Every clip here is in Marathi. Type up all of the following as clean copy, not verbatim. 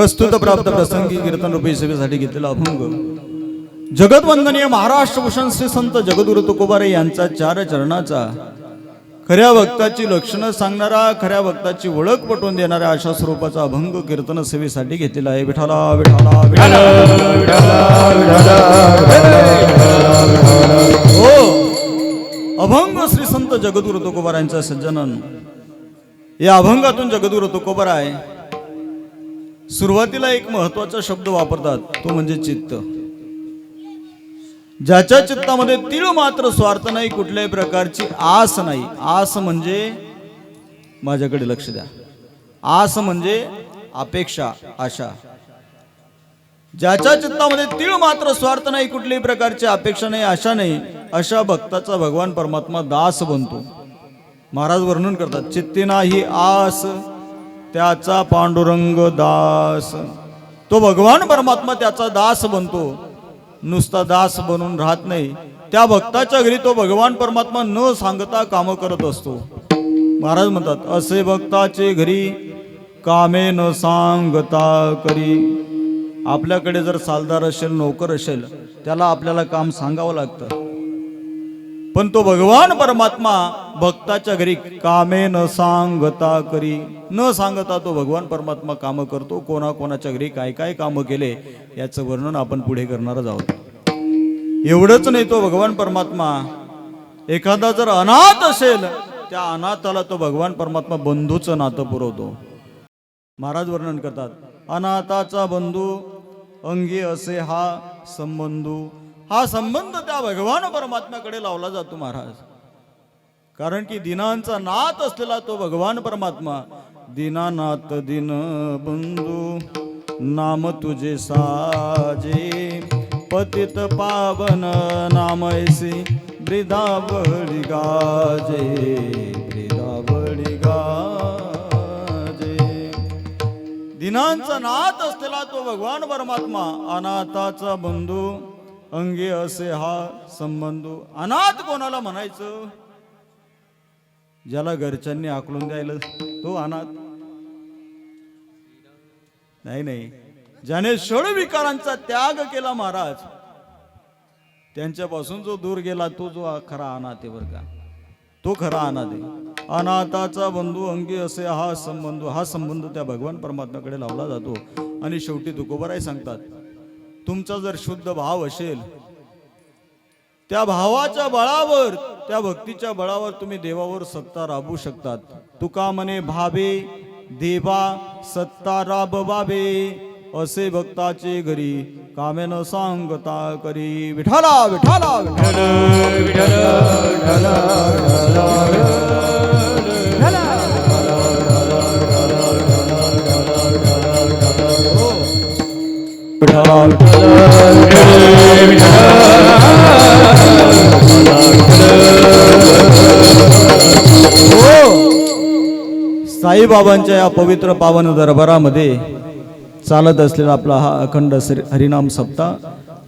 प्रस्तुत प्राप्त प्रसंगी कीर्तन रूपी सेवेसाठी घेतलेला अभंग जगतवंदनीय महाराष्ट्र भूषण श्री संत जगद्गुरु तुकोबारे यांचा 4 चरणाचा खऱ्या भक्ताची लक्षणं सांगणारा, खऱ्या भक्ताची ओळख पटवून देणाऱ्या अशा स्वरूपाचा अभंग कीर्तन सेवेसाठी घेतलेला आहे. विठाला विठाला विठाला हो अभंग श्री संत जगद्गुरु तुकोबारांचा सज्जनन. या अभंगातून जगद्गुरु तुकोबाराय सुरुवातीला एक महत्वाचा शब्द वापरतात, तो म्हणजे चित्त. ज्याच्या चित्तामध्ये तीळ मात्र स्वार्थ नाही, कुठल्याही प्रकारची आस नाही. आस म्हणजे माझ्याकडे लक्ष द्या, आस म्हणजे अपेक्षा, आशा. ज्याच्या चित्तामध्ये तीळ मात्र स्वार्थ नाही, कुठल्याही प्रकारची अपेक्षा नाही, आशा नाही, अशा भक्ताचा भगवान परमात्मा दास बनतो. महाराज वर्णन करतात, चित्ती नाही आस त्याचा पांडुरंग दास. तो भगवान परमात्मा त्याचा दास बनतो. नुसता दास बनून राहत नाही, त्या भक्ताच्या घरी तो भगवान परमात्मा न सांगता काम करत असतो. महाराज म्हणतात, असे भक्ताचे घरी कामे न सांगता करी. आपल्याकडे जर सालदार असेल, नोकर असेल, त्याला आपल्याला काम सांगावं लागतं. पण तो भगवान परमात्मा भक्ताच्या घरी कामे न सांगता करी, न सांगता तो भगवान परमात्मा काम करतो. कोणाकोणाच्या घरी काय काय कामं केले याचं वर्णन आपण पुढे करणारच आहोत. एवढंच नाही, तो भगवान परमात्मा एखादा जर अनाथ असेल, त्या अनाथाला तो भगवान परमात्मा बंधूचं नातं पुरवतो. महाराज वर्णन करतात, अनाथाचा बंधू अंगी असे हा संबंधू. हा संबंध त्या भगवान परमात्म्याकडे लावला जातो महाराज. कारण की दिनांचा नाथ असलेला तो भगवान परमात्मा, दीनानाथ दीन बंधू नाम तुझे साजे, पतित पावन नाम ऐसी ब्रिदावळी गाजे, ब्रिदावळी गाजे. दिनांचा नाथ असलेला तो भगवान परमात्मा, अनाथाचा बंधू अंगी असे हा संबंध. अनाथ कोणाला म्हणायचं? ज्याला घरच्यांनी आकलून द्यायला तो अनाथ नाही. नाही, ज्याने षडविकारांचा त्याग केला महाराज, त्यांच्यापासून जो दूर गेला तो जो खरा अनाथ आहे बरं का, तो खरा अनाथ आहे. अनाथाचा बंधू अंगी असे हा संबंध. हा संबंध त्या भगवान परमात्म्याकडे लावला जातो. आणि शेवटी तुकोबाराय सांगतात, तुमचा जर शुद्ध भाव असेल, त्या भावाच्या बळावर, त्या भक्तीच्या बळावर तुम्ही देवावर सत्ता राबवू शकतात. तुका म्हणे भावे देवा सत्ता राबवावे, असे भक्ताचे घरी कामे न सांगता करी. विठाला विठाला विठाला विठाला साईबाबांच्या या पवित्र पावन दरबारामध्ये चालत असलेला आपला हा अखंड हरिनाम सप्ताह,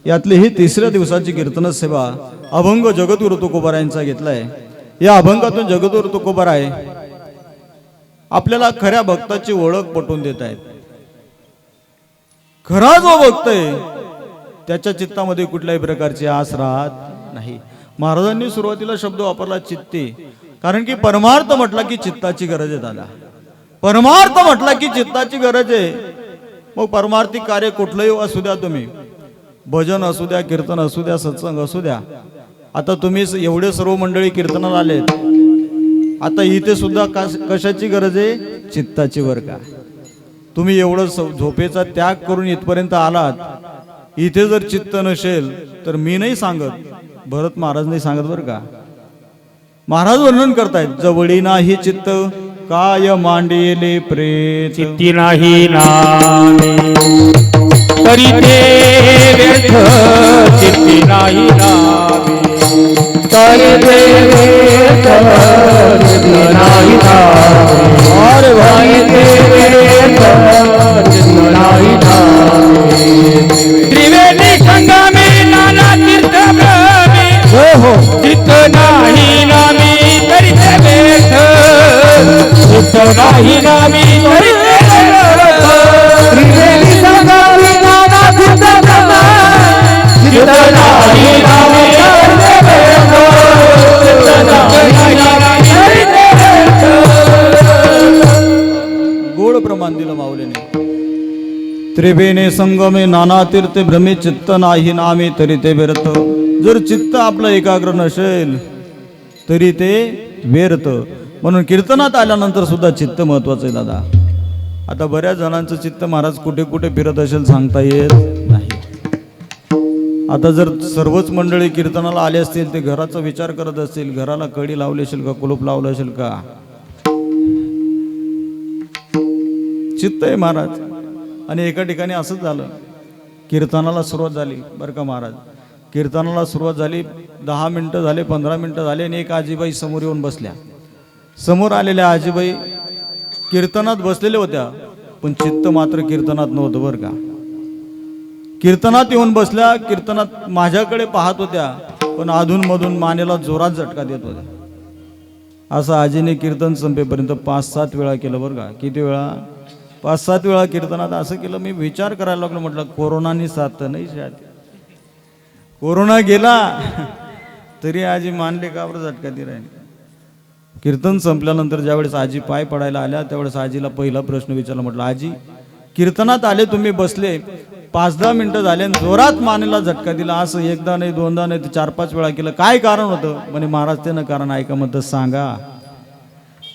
यातली ही 3ऱ्या दिवसाची कीर्तन सेवा अभंग जगद्गुरु तुकोबारायांचा घेतलाय. या अभंगातून जगद्गुरु तुकोबाराय आपल्याला खऱ्या भक्ताची ओळख पटवून देत आहेत. खरा जो भक्त आहे त्याच्या चित्तामध्ये कुठल्याही प्रकारची आस राहत नाही. महाराजांनी सुरुवातीला शब्द वापरला चित्ते, कारण की परमार्थ म्हटला की चित्ताची गरज आहे. दादा, परमार्थ म्हटला की चित्ताची गरज आहे. मग परमार्थिक कार्य कुठलंही असू द्या, तुम्ही भजन असू द्या, कीर्तन असू द्या, सत्संग असू द्या. आता तुम्ही एवढे सर्व मंडळी कीर्तनाला आलेत, आता इथे सुद्धा कशाची गरज आहे? चित्ताची. वर का तुम्ही एवढं झोपेचा त्याग करून इथपर्यंत आलात, इथे जर चित्त नसेल तर मी नाही सांगत, भरत महाराज नाही सांगत बरं का. महाराज वर्णन करतायत, जवळी नाही चित्त काय मांडेले प्रेत, चित्ती नाही नामे तरी ते व्यर्थ, चित्ती नाही नामे तरी ते व्यर्थ, चित्ती नाही नामे. अरे भाई ते व्यर्थ, चित्ती नाही नामे. त्रिवेणी संगमे नाना तीर्थ भ्रमे, हो हो चित्त नाही नामे तरी ते व्यर्थ, चित्त नाही नामी तरी ते व्यर्थ. त्रिवेणी संगमे नाना तीर्थे भ्रमे चित्त नाही नामे तरी ते व्यर्थ. जर चित्त आपलं एकाग्र नसेल तरी ते व्यर्थ. म्हणून कीर्तनात आल्यानंतर सुद्धा चित्त महत्वाचं आहे दादा. आता बऱ्याच जणांचं चित्त महाराज कुठे कुठे फिरत असेल सांगता येत नाही. आता जर सर्वच मंडळी कीर्तनाला आले असतील ते घराचा विचार करत असतील, घराला कडी लावली असेल का, कुलूप लावलं असेल का, चित्त आहे महाराज. आणि एका ठिकाणी असंच झालं, कीर्तनाला सुरुवात झाली बरं का महाराज. कीर्तनाला सुरुवात झाली, 10 मिनटं झाले, 15 मिनटं झाले आणि एक आजीबाई समोर येऊन बसल्या. समोर आलेल्या आजीबाई कीर्तनात बसलेल्या होत्या, पण चित्त मात्र कीर्तनात नव्हतं बरं का. कीर्तनात येऊन बसल्या, कीर्तनात माझ्याकडे पाहत होत्या, पण अधूनमधून मानेला जोरात झटका देत होत्या. असं आजीने कीर्तन संपेपर्यंत 5-7 वेळा केलं बरं का. किती वेळा? 5-7 वेळा कीर्तनात असं केलं. मी विचार करायला लागलो, म्हटलं कोरोनानी साथ तर नाही शाळेत. कोरोना गेला तरी आजी मानले का बरं झटका दे राहिली. कीर्तन संपल्यानंतर ज्यावेळेस आजी पाय पडायला आल्या त्यावेळेस आजीला पहिला प्रश्न विचारला. म्हटलं आजी, कीर्तनात आले तुम्ही बसले, 5-10 मिनटं झाले आणि जोरात मानेला झटका दिला. असं एकदा नाही, दोनदा नाही, 4-5 वेळा केलं. काय कारण होतं? म्हणे महाराज ते न कारण ऐका म्हणतं सांगा.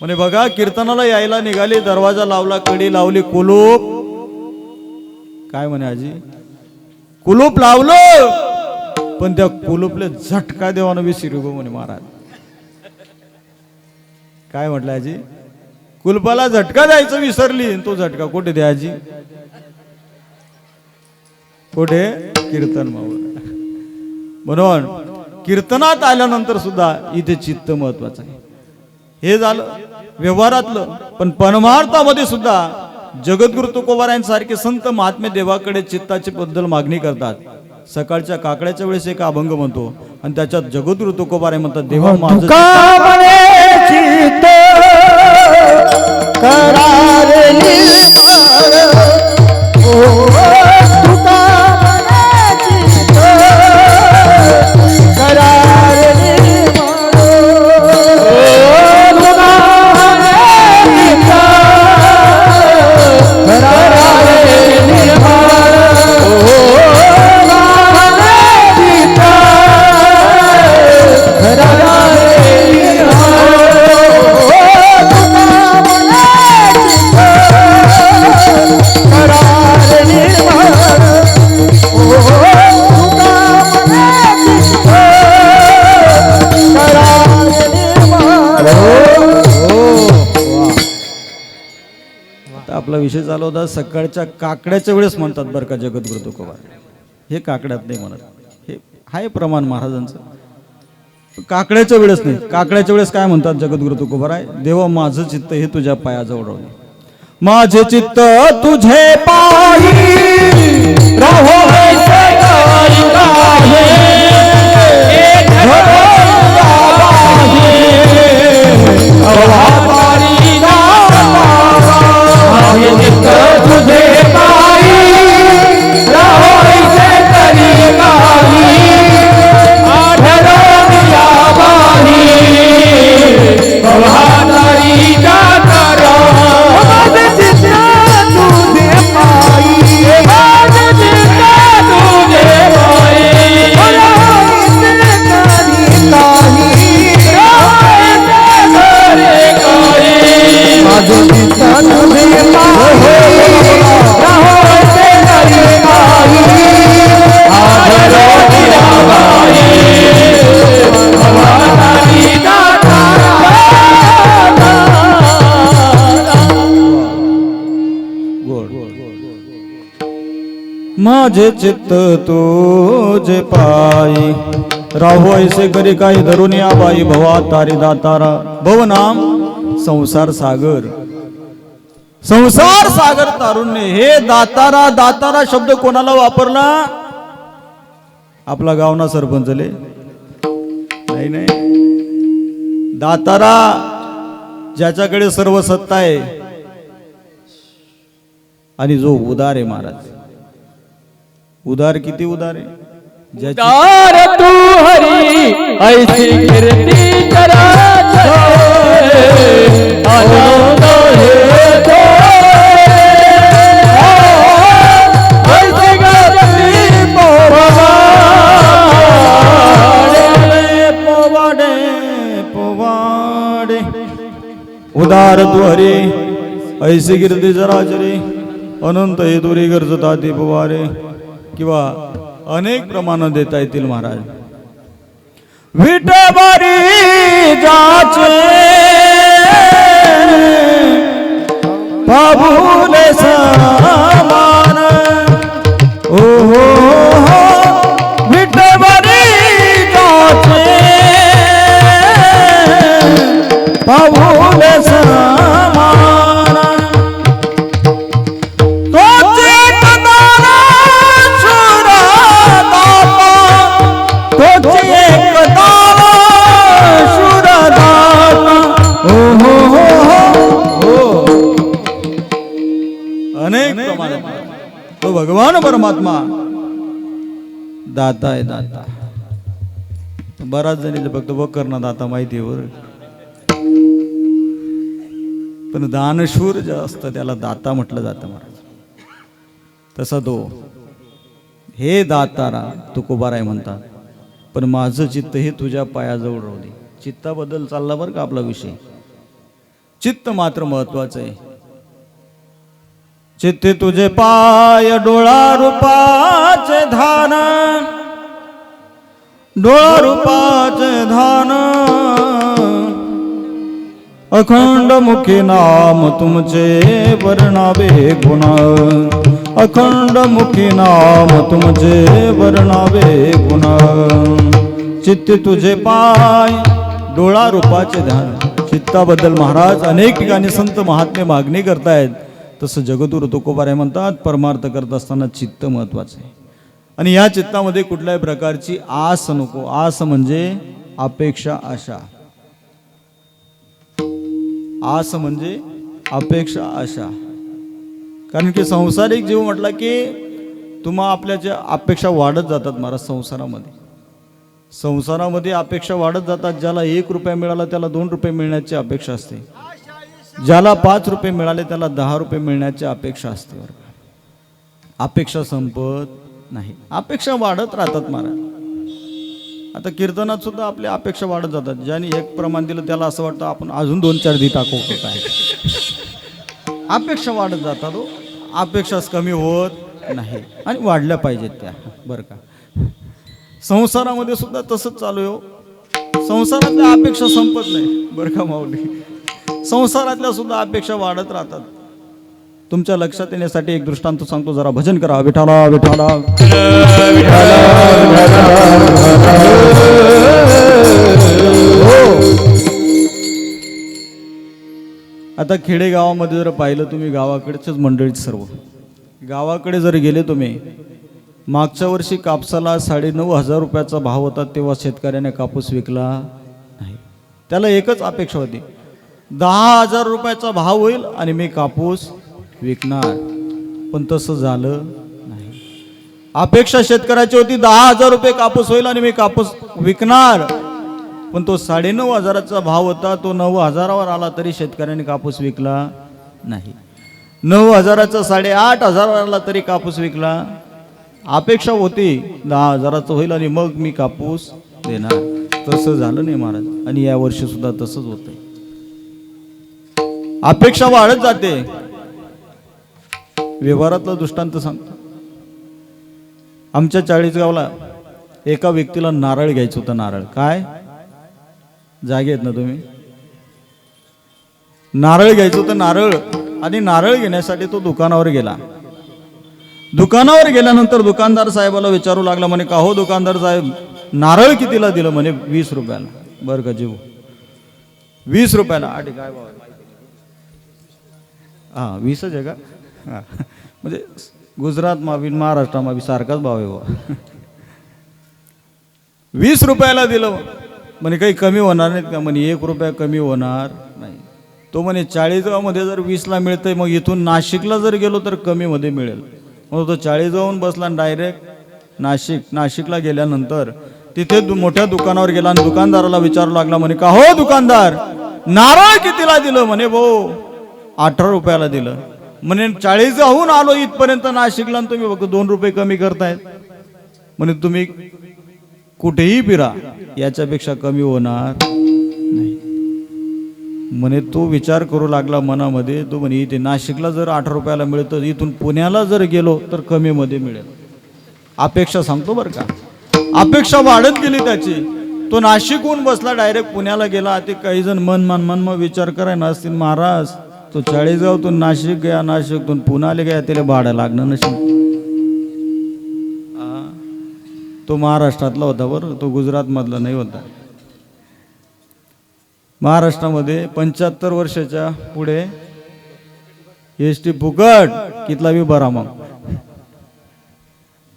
म्हणे बघा, कीर्तनाला यायला निघाले, दरवाजा लावला, कडी लावली, कुलूप. काय म्हणे आजी? कुलूप लावलं, पण त्या कुलूपले झटका देवानं विसरू गो म्हणे महाराज. काय म्हटलं आजी? कुलपाला झटका द्यायचं विसरली. तो झटका कुठे द्या आजी? कुठे? कीर्तन मावर. म्हणून कीर्तनात आल्यानंतर सुद्धा इथे चित्त महत्वाचं आहे. हे झालं व्यवहारातलं, पण परमार्थामध्ये सुद्धा जगद्गुरु तुकोबारायांसारखे संत महात्मे देवाकडे चित्ताची बद्दल मागणी करतात. सकाळच्या काकड्याच्या वेळेस एक अभंग म्हणतो आणि त्याच्यात जगद्गुरु तुकोबाराय म्हणतात, देवा माझं चित्त करार निर्मळ, ओ तुका चित्त करार निर्मळ, ओ तुका चित्त करार निर्मळ, आपला विषय चालू होता सकाळच्या काकड्याच्या वेळेस म्हणतात बरं का जगद्गुरु तुकोबा. हे काकड्यात नाही म्हणत, हे आहे प्रमाण महाराजांचं. काकड्याच्या वेळेस नाही. काकड्याच्या वेळेस काय म्हणतात जगद्गुरु तुकोबाराय? देवा माझं चित्त हे तुझ्या पायाजवळ राहू दे. माझे चित्त तुझे पायी राहो तुझे पायी राहो माझे चित्त तुझे पायी राहू ऐसे करी काही धरून या बाई भवा तारी दातारा. भव नाम संसार सागर, संसार सागर तारुण्य. हे दातारा, दातारा शब्द कोणाला वापरला? आपला गावना सरपंचले नाही नाही. दातारा ज्याच्याकडे सर्व सत्ता आहे आणि जो उदार आहे महाराज. उदार किती उदार आहे? उदार तू हरी ऐसी कीर्ती करा आनंद हे तो उदार तू हरी ऐसी कीर्ती जराचरी अनंत हे तुरी गरजता ती पवारे किंवा अनेक प्रमाण देता येतील महाराज. विठोबारी जाचे बाबूले समान ओ हो विठोबारी जाचे बाबूले समान तोचे कदारा शुरा दाता तोचे कदारा शुरा दाता ओ हो अनेक प्रमाणे तो भगवान परमात्मा दाता आहे दाता. बराच जणी फक्त बघ करणं दाता माहिती वर पण दानशूर जे असतं त्याला दाता म्हटलं जातं महाराज. तसा तो हे दातारा तुकोबाराय म्हणतात. पण माझं चित्त हे तुझ्या पायाजवळ राहू दे. चित्ताबद्दल चालला बरं का आपला विषय. चित्त मात्र महत्वाचं आहे. चित्ते तुझे पाय डोळा रूपाचे धान डोळा रूपाचे धान अखंड मुखी नाम तुमचे वर्णावे गुण अखंड मुखी नाम तुमचे वर्णावे गुण. चित्ते तुझे पाय डोळा रूपाचे ध्यान. चित्ताबद्दल महाराज अनेक ठिकाणी संत महात्मे मागणी करतायत. तसं जगद्गुरु तुकोबाराय म्हणतात परमार्थ करत असताना चित्त महत्वाचं आहे. आणि या चित्तामध्ये कुठल्याही प्रकारची आस नको. आस म्हणजे अपेक्षा आशा. आस म्हणजे अपेक्षा आशा. कारण की संसारिक जीव म्हटला की तुम्हा आपल्याच्या अपेक्षा वाढत जातात महाराज. संसारामध्ये अपेक्षा वाढत जातात. ज्याला 1 रुपया मिळाला त्याला 2 रुपये मिळण्याची अपेक्षा असते. ज्याला 5 रुपये मिळाले त्याला 10 रुपये मिळण्याची अपेक्षा असते. अपेक्षा संपत नाही. अपेक्षा वाढत राहतात महाराज. आता कीर्तनात सुद्धा आपल्या अपेक्षा वाढत जातात. ज्याने 1 प्रमाण दिलं त्याला असं वाटतं आपण अजून 2-4 दी टाकू काय. अपेक्षा वाढत जातात हो. अपेक्षा कमी होत नाही आणि वाढल्या पाहिजेत त्या बरं का. संसारामध्ये सुद्धा तसंच चालू आहे हो. संसारातल्या अपेक्षा संपत नाही बरं का माऊली. संसारातल्या सुद्धा अपेक्षा वाढत राहतात. तुमच्या लक्षात येण्यासाठी एक दृष्टांत सांगतो. जरा भजन करा. विठाला विठाला आता खेडेगावामध्ये जर पाहिलं तुम्ही गावाकडचेच मंडळीत सर्व गावाकडे जर गेले तुम्ही मागच्या वर्षी कापसाला 9,500 रुपयाचा भाव होता. तेव्हा शेतकऱ्याने कापूस विकला नाही. त्याला एकच अपेक्षा होती 10,000 रुपयाचा भाव होईल आणि मी कापूस विकणार. पण तसं झालं नाही. अपेक्षा शेतकऱ्याची होती 10,000 रुपये कापूस होईल आणि मी कापूस विकणार. पण तो 9,500चा भाव होता. तो 9,000वर आला तरी शेतकऱ्याने कापूस विकला नाही. 9,000चा 8,500वर आला तरी कापूस विकला. अपेक्षा होती 10,000चा होईल आणि मग मी कापूस देणार. तसं झालं नाही महाराज. आणि या वर्षी सुद्धा तसंच होतंय. अपेक्षा वाढत जाते. व्यवहारातला दृष्टांत सांगतो. आमच्या 40 गावला एका व्यक्तीला नारळ घ्यायचं होतं. नारळ काय जागे आहेत ना तुम्ही. नारळ घ्यायचं होतं नारळ. आणि नारळ घेण्यासाठी तो दुकानावर गेला. दुकानावर गेल्यानंतर दुकानदार साहेबाला विचारू लागला म्हणे का हो दुकानदार साहेब नारळ कितीला दिलं. म्हणे 20 रुपयाला. बरं का जीव 20 रुपयाला. आठी काय भाव 20च आहे का. म्हणजे गुजरात मावी महाराष्ट्र मावी सारखाच भाव आहे बा. 20 रुपयाला दिलं. म्हणे काही कमी होणार नाहीत का. म्हणे 1 रुपया कमी होणार नाही. तो म्हणे 40गावमध्ये जर 20ला मिळतंय मग इथून नाशिकला जर गेलो तर कमी मध्ये मिळेल. मग तो 40 जाऊन बसला डायरेक्ट नाशिकला गेल्यानंतर तिथे मोठ्या दुकानावर गेला आणि दुकानदाराला विचारू लागला म्हणे का हो दुकानदार नारळ कितीला दिलं. म्हणे भाऊ 18 रुपयाला दिलं. म्हणे 40 जाऊन आलो इथपर्यंत नाशिकला तुम्ही बघ 2 रुपये कमी करतायत. म्हणे तुम्ही कुठेही फिरा याच्यापेक्षा कमी होणार नाही. म्हणे तो विचार करू लागला मनामध्ये. तो म्हणे इथे नाशिकला जर 8 रुपयाला मिळतं, इथून पुण्याला जर गेलो तर कमीमध्ये मिळेल. अपेक्षा सांगतो बरं का, अपेक्षा वाढत गेली त्याची. तो नाशिकहून बसला, डायरेक्ट पुण्याला गेला. ते काही जण मन विचार करायला असतील, महाराज तो 40गावतून नाशिक गया, नाशिकतून पुण्याला गया, त्याला भाडं लागणं नसेल. तो महाराष्ट्रातला होता बरं, तो गुजरातमधला नाही होता. महाराष्ट्रामध्ये 75 वर्षाच्या पुढे एसटी फुकट, कितला बी बरा. मग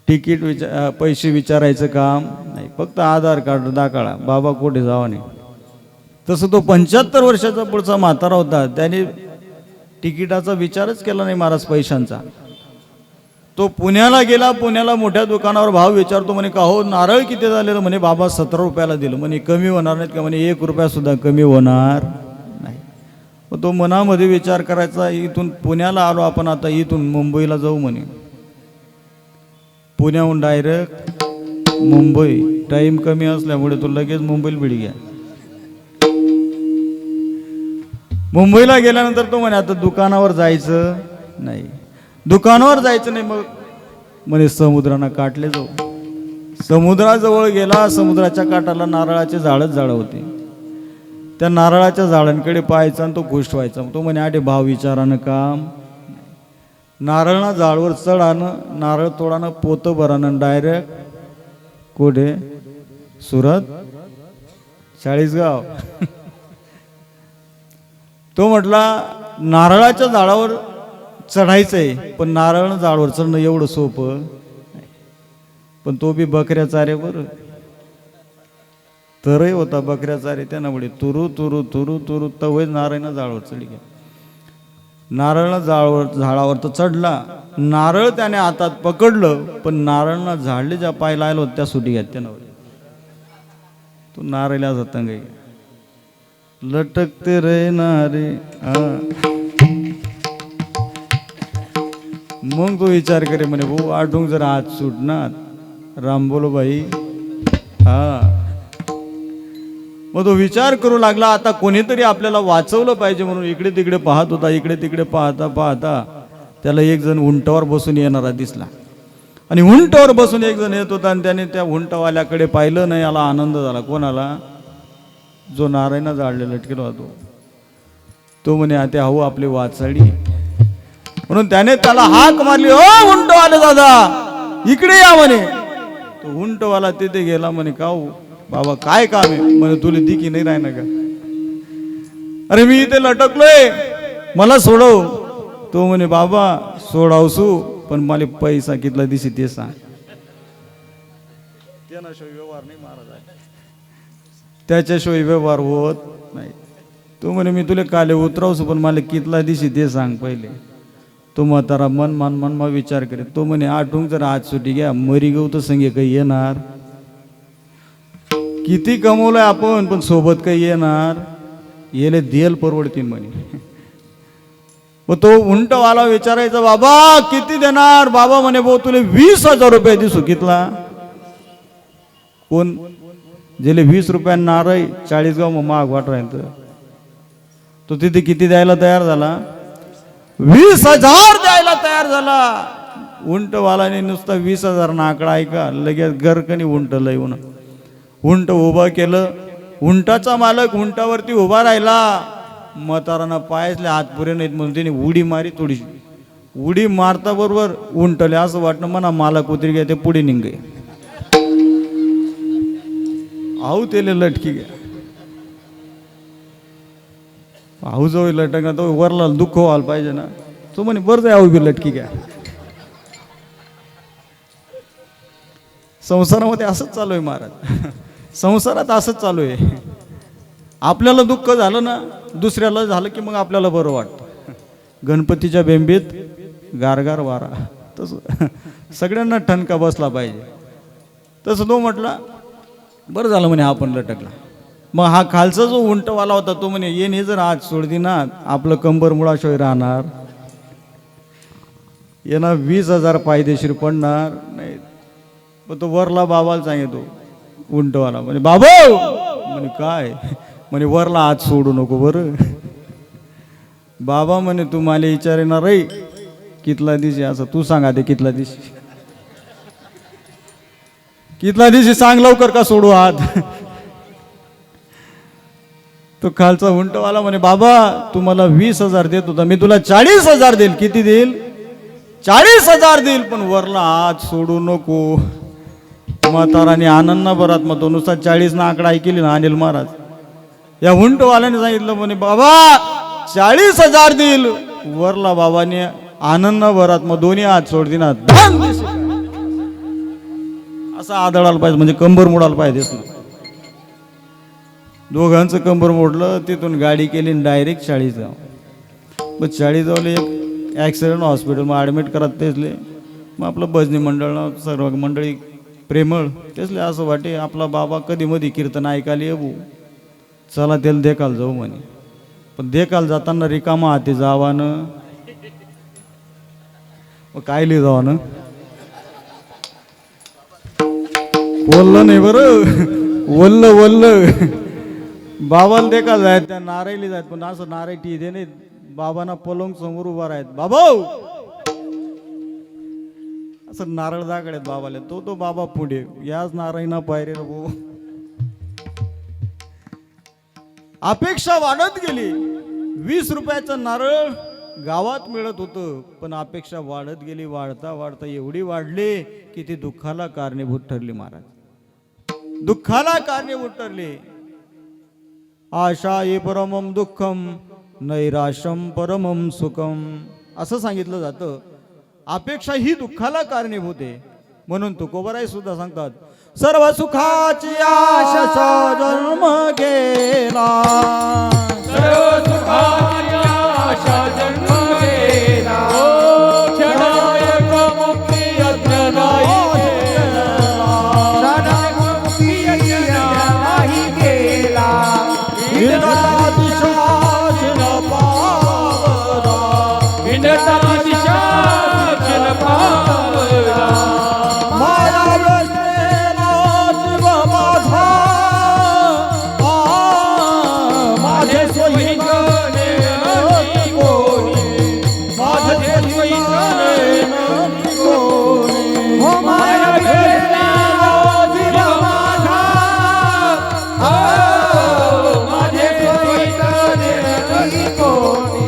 तिकीट पैसे विचारायचं काम नाही, फक्त आधार कार्ड दाखवा, बाबा कुठे जावा नाही. तसं तो 75 वर्षाचा पुढचा म्हातारा होता, त्याने तिकिटाचा विचारच केला नाही महाराज, पैशांचा. तो पुण्याला गेला. पुण्याला मोठ्या दुकानावर भाव विचारतो. म्हणे का हो नारळ किती झालेलं? म्हणे बाबा 17 रुपयाला दिलं. म्हणे कमी होणार नाहीत का? म्हणे 1 रुपया सुद्धा कमी होणार नाही. मग तो मनामध्ये विचार करायचा, इथून पुण्याला आलो आपण, आता इथून मुंबईला जाऊ. म्हणे पुण्याहून डायरेक्ट मुंबई, टाइम कमी असल्यामुळे तो लगेच मुंबईला भिड घ्या. मुंबईला गेल्यानंतर तो म्हणे आता दुकानावर जायचं नाही, दुकानावर जायचं नाही. मग म्हणे समुद्राना काठले जाऊ. समुद्राजवळ गेला. समुद्राच्या काठाला नारळाचे झाडच झाडं होते. त्या नारळाच्या झाडांकडे पाहायचा आणि तो खुश व्हायचा. तो म्हणे आठे भाव विचारानं काम. नारळना झाडवर चढानं, नारळ तोडानं, पोतं भरानं, डायरेक्ट कुठे? सुरत, 40गाव. तो म्हटला नारळाच्या झाडावर चढायचंय, पण नारळ झाडावर चढणं एवढं सोपं. पण तो बी बकऱ्या चारे बरं, तरही होता बकऱ्या चारे. त्यांना म्हणे तुरू तुरू तुरू तुरू तवय नारळना झाडावर चढली गेला. नारळना झाडावर तर चढला. नारळ त्याने हातात पकडलं, पण नारळना झाडले ज्या पायला आलो त्या सुटी घ्या. त्यानं तो नारळ्या जातं गे लटकते रे नारे. मग तो विचार करे म्हणे भाऊ आठवून जर हात सुटणार. राम बोलो बाई. मग तो विचार करू लागला, आता कोणीतरी आपल्याला वाचवलं पाहिजे म्हणून इकडे तिकडे पाहत होता. इकडे तिकडे पाहता पाहता त्याला एक जण उंटावर बसून येणारा दिसला. आणि उंटावर बसून एक जण येत होता, आणि त्याने त्या उंटवाल्याकडे पाहिलं नाही. याला आनंद झाला. कोणाला? जो नारायणा जाळले लटकेला होतो. तो म्हणे आता हो आपले वाचाडी. म्हणून त्याने त्याला हाक मारली, ओ उंटवाले दादा इकडे या म्हणे. तो उंटवाला तिथे गेला. म्हणे का हो बाबा काय काम आहे? म्हणे तुला दिकी नाही राहिना का? अरे मी इथे लटकलोय, मला सोडव. तो म्हणे बाबा सोडावसू, पण मला पैसा कितला दिसी ते सांग. त्याशिवाय व्यवहार नाही महाराज, त्याच्याशिवाय व्यवहार होत नाही. तो म्हणे मी तुला काले उतरावसू, पण मला कितला दिसी ते सांग पहिले. तो म्हातारा मन विचार करे. तो म्हणे आठवून जर आज सुटी घ्या, मरी गऊ तर संगे काही येणार. किती कमवलंय आपण, पण सोबत काही येणार. येले देल परवडतील म्हणे. मग तो उंटवाला विचारायचा बाबा किती देणार? बाबा म्हणे भाऊ तुला 20,000 रुपये दिसू. कितला? कोण जेले 20 रुपयांना नारळ 40गाव मग महाग वाट राहील. तो तिथे किती द्यायला तयार झाला? 20,000 द्यायला तयार झाला. उंटवालाने नुसता 20,000 ना आकडा ऐका, लगेच गरकणी उंट लय होणं. उंट उभं केलं. उंटाचा मालक उंटावरती उभा राहिला. म्हातारांना पायातले हात पुरे नाहीत म्हणून त्याने उडी मारी. थोडीशी उडी मारता बरोबर उंटले असं वाटणं म्हणा मालक उतरी घ्या, ते पुढे निघे. आऊ त्याला लटकी घ्या. आऊ जवळ लटकणार तो वरला दुःख व्हायला पाहिजे ना. तो म्हणे बरं जाय आऊ बी लटकी घ्या. संसारामध्ये असंच चालू आहे महाराज. संसारात असंच चालू आहे. आपल्याला दुःख झालं ना, दुसऱ्याला झालं की मग आपल्याला बरं वाटतं. गणपतीच्या बेंबीत गारगार वारा, तसं सगळ्यांना ठणका बसला पाहिजे. तसं तो म्हटला बरं झालं म्हणे आपण लटकला. मग हा खालचा जो उंटवाला होता तो म्हणे येणे जर आज सोडदी ना आपलं कंबर मुळाशिवाय राहणार. येणार 20,000 फायदेशीर पडणार नाही. मग तो वरला बाबाला सांगतो उंटवाला. म्हणे बाबा म्हणे काय? म्हणे वरला आज सोडू नको बरं. बाबा म्हणे तू मला विचारेणार रे कितला दिवशी असं तू सांगा ते कितला दिवशी कितला दिवशी सांग लवकर का सोडू हात. तो खालचा उंटवाला म्हणे बाबा तू मला 20,000 देत होता मी तुला 40,000 देईल. किती देईल? 40,000 देईल पण वरला हात सोडू नको. म्हाताराने आनंद भरात मग तो नुसता 40 ना आकडा ऐकली ना अनिल महाराज या उंटवाल्याने सांगितलं म्हणे बाबा 40,000 देईल. वरला बाबाने आनंद भरात मग दोन्ही हात सोडती ना असं आदळायला पाहिजे म्हणजे कंबर मोडायला पाहिजे. दोघांचं कंबर मोडलं. तिथून गाडी केली डायरेक्ट 40 जाऊ. मग 40 जावले एक ॲक्सिडेंट हॉस्पिटलमध्ये ॲडमिट करत तेचले. मग आपलं भजनी मंडळ सर्व मंडळी प्रेमळ तेचले असं वाटे आपला बाबा कधी मधी कीर्तन ऐकायला येऊ चला त्याला देखाल जाऊ म्हणे. पण देखाल जाताना रिकामा हाती जावानं मग काय लिहि जावानं बोललं नाही बरं वल्ल वल्ल बाबाला देखाल जायत त्या नारायली जायत पण असं नाराय टी दे नाही बाबांना पलंग समोर उभा राहत बाबा असं नारळ दाखडे बाबाला तो बाबा पुढे याच नारायणा पायरे नको. अपेक्षा वाढत गेली. 20 रुपयाचं नारळ गावात मिळत होतं पण अपेक्षा वाढत गेली. वाढता वाढता एवढी वाढली की ती दुःखाला कारणीभूत ठरली. महाराज दुःखाला कारणीभूत ठरली. आशा ये परमम दुःखम नैराशम परमम सुखम असं सांगितलं जातं. अपेक्षा ही दुःखाला कारणीभूत आहे. म्हणून तुकोबाराय सुद्धा सांगतात सर्व सुखाची आशा जन्म गेला. सर्व सुखाची आशा जन्म गेला. क्षणायक मुक्ती अज्ञानाई गेला. क्षणायक मुक्ती अज्ञानाई गेला. विरता दिशा शिन पावला. विरता दिशा शिन पावला. माया व्यसनेला जीव माझा माझे सोयी नाही कोणी. माझे सोयी नाही कोणी. हो माया वेला जीव माझा. माझे सोयीत नाही कोणी.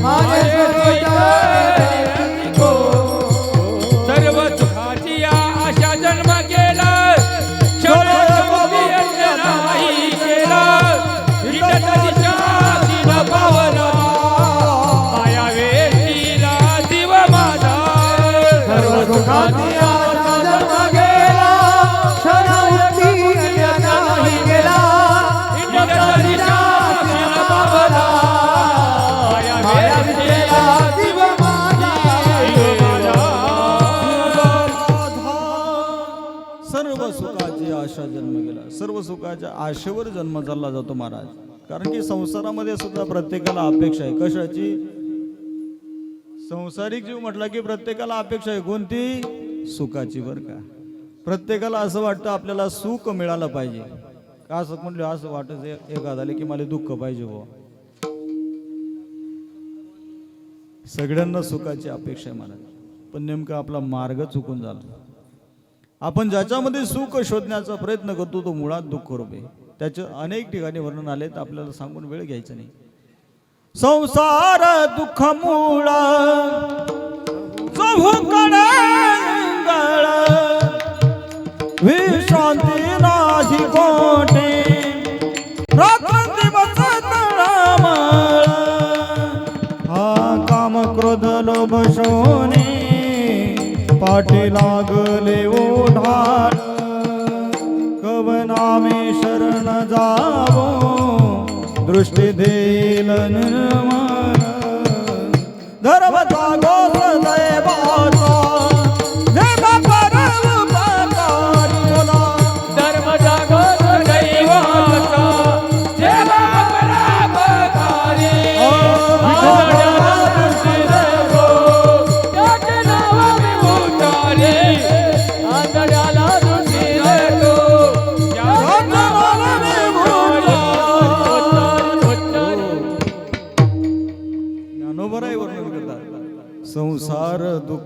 माझे सोयीत नाही कोणी. सर्व सुखाची आशा जन्म गेला. क्षणायक मुक्ती अज्ञानाई गेला. विरत दिशा शिन पावला. माया वेशीला जीव माझा. सर्व सुखाची आशा जन्म गेला. क्षणामुक्ती अज्ञानाई गेला. विरत दिशा शिन पावला. माया वेशीला जीव माझा. सर्व सुखाची आशा जन्म गेला. सर्व सुखाच्या आशेवर जन्म चालला जातो महाराज. कारण की संसारामध्ये सुद्धा प्रत्येकाला अपेक्षा आहे. कशाची? संसारिक जीव म्हटला की प्रत्येकाला अपेक्षा आहे. कोणती? सुखाची. बर का प्रत्येकाला असं वाटतं आपल्याला सुख मिळालं पाहिजे. का असं म्हटलं असं वाटत एखाद्याला की मला दुःख पाहिजे हो. सगळ्यांना सुखाची अपेक्षा आहे महाराज. पण नेमका आपला मार्ग चुकून झाला. आपण ज्याच्यामध्ये सुख शोधण्याचा प्रयत्न करतो तो मुळात दुःख रूप आहे. त्याचे अनेक ठिकाणी वर्णन आले तर आपल्याला सांगून वेळ घ्यायचा नाही. संसार दुःख मूळ चहूकडे गळ विश्रांती नाही कोठे रात्र दिवस तळमळ हा काम क्रोध लोभ शोणे पाठी लागले ओढाळ कवनामे शरण जावो दृष्टी देईल निर्मळ धर्म जागो सदैवाचा देवा परोपकारी बोला. धर्म जागो दैवाचा देवा परोपकारी. आंधळ्याला दृष्टी देवो त्याचे नाव विभूतारी. आंधळ्याला दृष्टी देतो त्याचे नाव विभूतारी.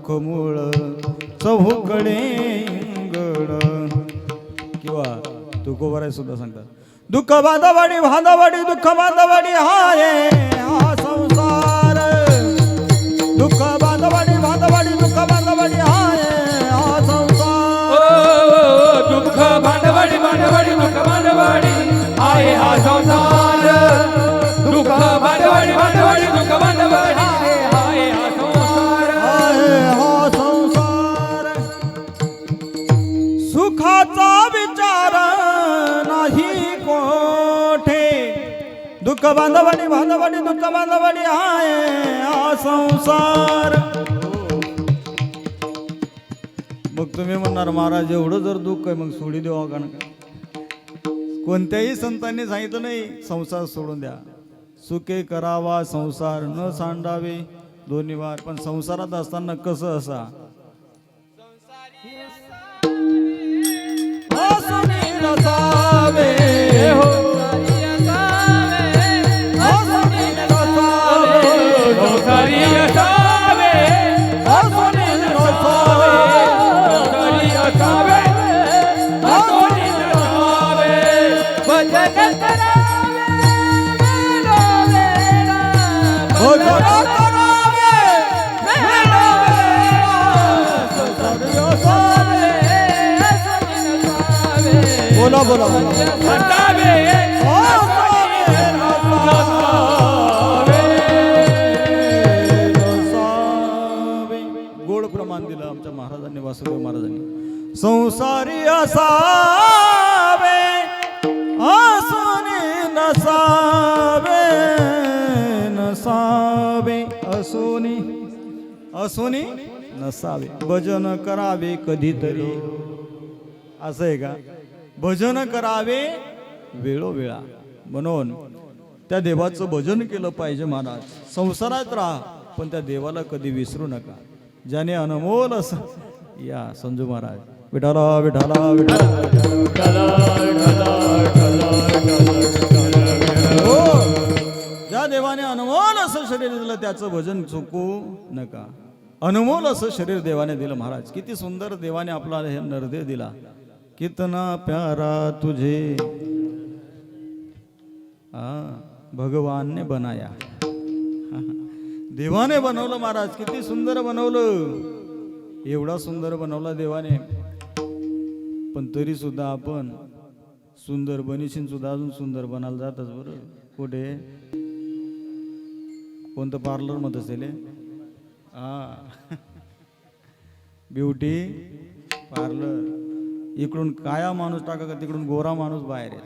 सुखमूळ चहूकडे गड. किंवा तुकोबाराय सुद्धा सांगतात, दुःख बांधवाडी भांधवाडी दुःख बांधवाडी हाय हा संसार. दुःख बांधवाडी भांधवाडी दुःख बांधवाडी हाय हा संसार. दुःख भांडवडी भांडवडी दुःख भांडवडी आहे हा संसार. दुःख भांडवडी भांडवडी दुःख भांडवडी आहे हा संसार. आहे हा संसार. सुखाचा विचार नाही कोठे. दुःख बांधवाडी भांधवाडी दुःख बांधवाडी आहे हा संसार. मग तुम्ही म्हणणार महाराज एवढं जर दुःख आहे मग सोडी देवा का नका. कोणत्याही संतांनी सांगितलं नाही संसार सोडून द्या. सुखे करावा संसार न सांडावे दोन्ही वार. पण संसारात असताना कसं असा हसणे नसावे हो. हसणे नसावे संसारी असावे हसणे नसावे संसारी असावे हसोनी नसावे. भजन करावे वेळोवेळा. भजन करावे वेळोवेळा. संसारी असावे. बोला बोला असावे गोड प्रमाण दिलं आमच्या महाराजांनी, वासुदेव महाराजांनी. संसारी असावे असोनी नसावे नसावे असोनी असोनी नसावे. भजन करावे कधीतरी. असं आहे का? भजन करावे वेळोवेळा. म्हणून त्या देवाचं भजन केलं पाहिजे महाराज. संसारात राहा पण त्या देवाला कधी विसरू नका. ज्याने अनमोल असं या संजू महाराज विठाला विठाला विठाला. हो, ज्या देवाने अनमोल असं शरीर दिलं त्याचं भजन चुकू नका. अनमोल असं शरीर देवाने दिलं महाराज. किती सुंदर देवाने आपला हे नरदेह दिला. कितना प्यारा तुझे भगवान ने बनाया. देवाने बनवलं महाराज. किती सुंदर बनवलं. एवढा सुंदर बनवला देवाने. पण तरी सुद्धा आपण सुंदर बनीशीन सुद्धा अजून सुंदर बनायला जातच. बरं कुठे कोणतं पार्लर मध्ये असेल ब्युटी पार्लर. इकडून काया माणूस टाका का तिकडून गोरा माणूस बाहेर आहे.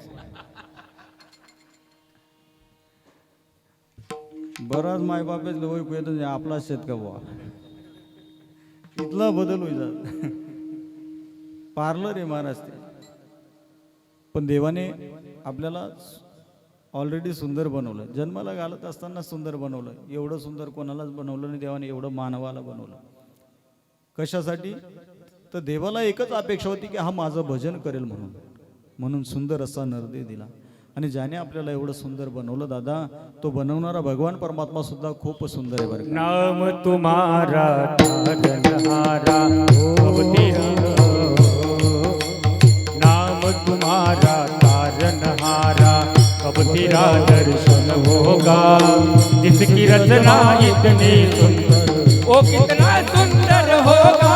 बराच मायबापेच ओळखू येत आपला शेत का बुवा. इथला बदल होईल. पार्लर आहे महाराज ते. पण देवाने आपल्याला ऑलरेडी सुंदर बनवलं. जन्माला घालत असताना सुंदर बनवलं. एवढं सुंदर कोणालाच बनवलं नाही देवाने. एवढं मानवाला बनवलं. कशासाठी? तर देवाला एकच अपेक्षा होती की हा माझं भजन करेल म्हणून. म्हणून सुंदर असा नरदेह दिला. आणि ज्याने आपल्याला एवढं सुंदर बनवलं दादा, तो बनवणारा भगवान परमात्मा सुद्धा खूप सुंदर आहे बरं. नाम तुम्हारा तारनहारा अवतीरा. नाम तुम्हारा तारनहारा कब तेरा दर्शन होगा. जिसकी रचना इतनी सुंदर ओ कितना सुंदर होगा.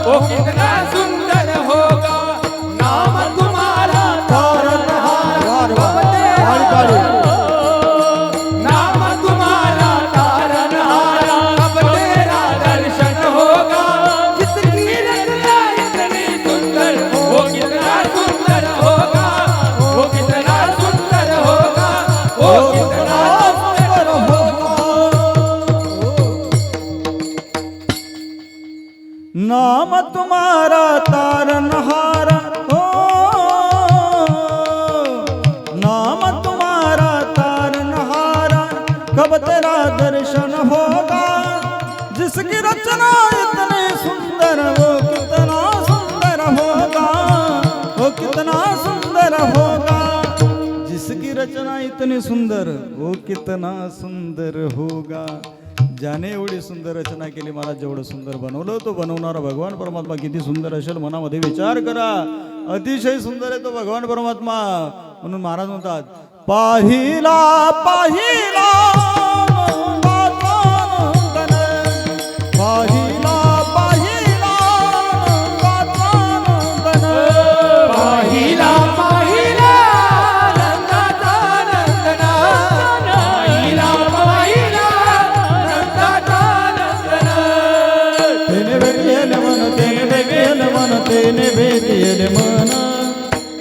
ओ कितना सुंदर होगा. नाम तुम्हारा नाम तुम्हारा तारनहारा कब तेरा दर्शन होगा. जिसकी रचना इतनी सुंदर वो कितना सुंदर होगा. वो कितना सुंदर होगा. वो कितना सुंदर होगा. नाम तुम्हारा तारनहारा हो. नाम तुम्हारा तारनहारा कब तेरा दर्शन होगा. जिसकी रचना इतनी सुंदर वो कितना सुंदर होगा. वो कितना सुंदर होगा. जिसकी रचना इतनी सुंदर वो कितना सुंदर होगा. ज्याने एवढी सुंदर रचना केली, मला जेवढं सुंदर बनवलं, तो बनवणारा भगवान परमात्मा किती सुंदर असेल, मनामध्ये विचार करा. अतिशय सुंदर आहे तो भगवान परमात्मा. म्हणून महाराज म्हणतात, पाहिला पाहिला नंदाचा नंदन, पाहिला पाहिला नंदाचा नंदन, पाहिला पाहिला नंदाचा नंदना, पाहिला पाहिला नंदाचा नंदना. तेने भेटेल मन, तेने भेटेल मन, तेने भेटेल मन,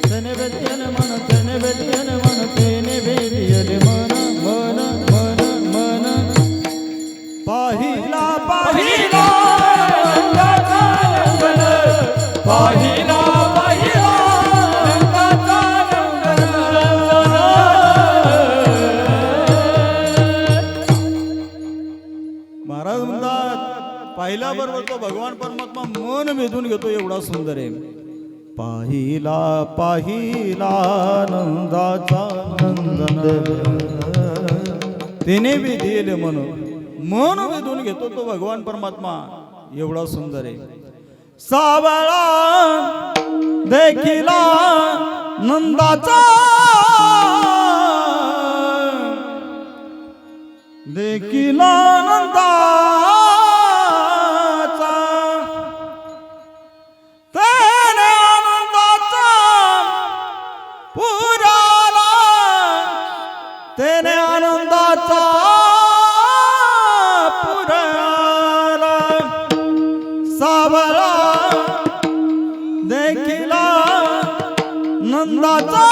तेने भेटेल मन, तेने भेटेल मन, तेने भेटेल मन, मन मन मन. पाहिला पाहिला नंदाचा नंदन, पाहिला पाहिला नंदाचा नंदन. महाराज म्हणतात, पाहिल्याबरोबर तो भगवान परमात्मा मन वेधून घेतो, एवढा सुंदर आहे. पाहिला पाहिला नंदाचा नंदन, तिने वेधेल मन, मन वेधून घेतो तो भगवान परमात्मा, एवढा सुंदर आहे. सावळा देखिला नंदाचा, देखिला नंदाचा, तेने आनंदाचा पुराला, तेने आनंदाचा पुराला. सावळा देखिला नंदाचा,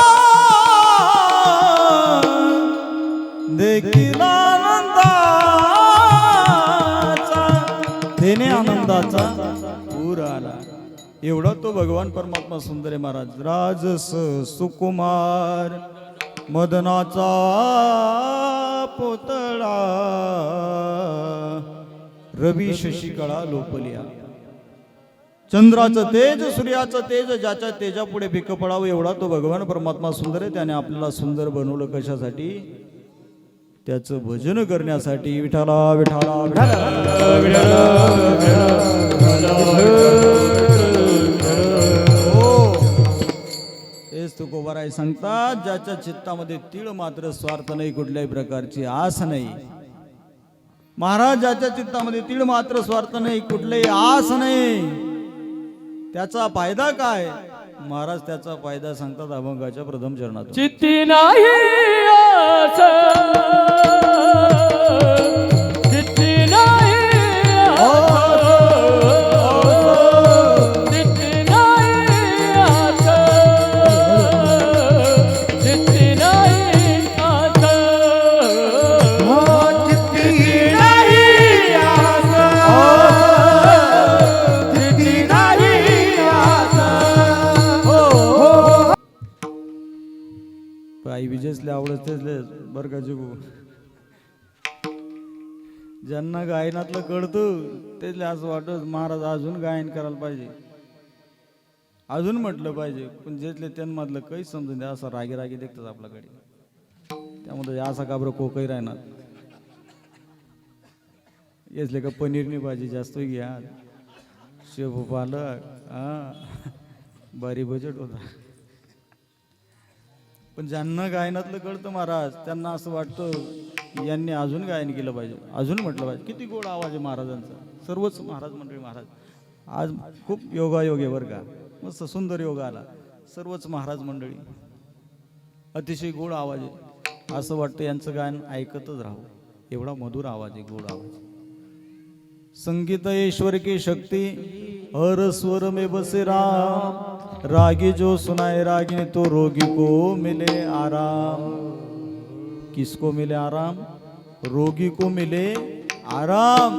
देखिला आनंदाचा, तेने आनंदाचा पूर आला. एवढा तो भगवान परमात्मा सुंदर आहे महाराज. राजस सुकुमार मदनाचा पुतळा, रवी शशिकळा लोपलिया. चंद्राचं तेज, सूर्याचं तेज, ज्याच्या तेजा पुढे भिक पडावं, एवढा तो भगवान परमात्मा सुंदर आहे. त्याने आपल्याला सुंदर बनवलं कशासाठी? त्याचं भजन करण्यासाठी. विठाला विठाला विठाला हो, तेच तुकोबाराय सांगतात, ज्याच्या चित्तामध्ये तीळ मात्र स्वार्थ नाही, कुठल्याही प्रकारची आस नाही. महाराज, ज्याच्या चित्तामध्ये तीळ मात्र स्वार्थ नाही, कुठलीही आस नाही, त्याचा फायदा काय? महाराज त्याचा फायदा सांगतात अभंगाच्या प्रथम चरणात. चित्ती नाही आस, चित्ती नाही आस, चित्ती नाही आस, चित्ती नाही आस, चित्ती नाही आस, चित्ती नाही आस. आई विजयसले आवडत तेचले बरं का जुगू. ज्यांना गायनातलं कळतं तेचले असं वाटत महाराज अजून गायन करायला पाहिजे, अजून म्हटलं पाहिजे. पण जेथले त्यांमधलं काही समजून द्या, असं रागी रागी देखतात आपल्याकडे. त्यामध्ये असा का बरं कोकही राहणार. येसले का पनीरनी भाजी जास्त घ्या, शेपू पालक, बारी बजेट होता. पण ज्यांना गायनातलं कळतं महाराज, त्यांना असं वाटतं यांनी अजून गायन केलं पाहिजे, अजून म्हटलं पाहिजे. किती गोड आवाज आहे महाराजांचा. सर्वच महाराज मंडळी, महाराज आज खूप योगायोग आहे बरं का, मस्त सुंदर योग आला. सर्वच महाराज मंडळी अतिशय गोड आवाज आहे. असं वाटतं यांचं गायन ऐकतच राहावं, एवढा मधुर आवाज आहे, गोड आवाज. संगीत ईश्वर की शक्ति, हर स्वर में बसे राम, रागी जो सुनाए रागिनी, तो रोगी को मिले आराम. किसको मिले आराम? रोगी को मिले आराम.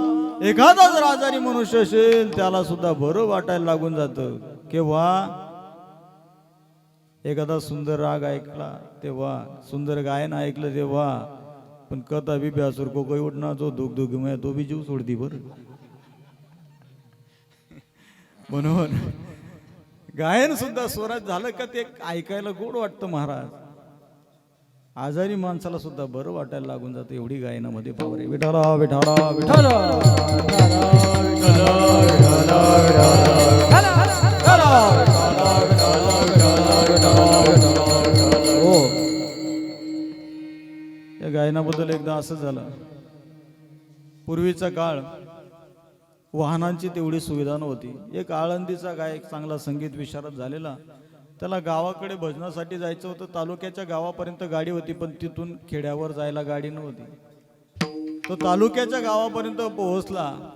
एखादा जर आजारी मनुष्य असेल त्याला सुद्धा बरं वाटायला लागून जातं. केव्हा? एखादा सुंदर राग ऐकला तेव्हा, सुंदर गायन ऐकलं तेव्हा. पण कथा बी ब्यासूर को काही उठना, जो दुख दुख में तो बी जीव सोडती बरं. म्हणून गायन सुद्धा स्वरात झालं का ते ऐकायला गोड वाटतं महाराज. आजारी माणसाला सुद्धा बरं वाटायला लागून जातं एवढी गायनामध्ये पावर आहे. विठाला विठाला विठाला हो. या गायनाबद्दल एकदा असं झालं, पूर्वीचा काळ वाहनांची तेवढी सुविधा नव्हती. एक आळंदीचा गायक चांगला संगीत विशारद झालेला, त्याला गावाकडे भजनासाठी जायचं होतं. तालुक्याच्या गावापर्यंत गाडी होती, पण तिथून खेड्यावर जायला गाडी नव्हती. तो तालुक्याच्या गावापर्यंत पोहोचला,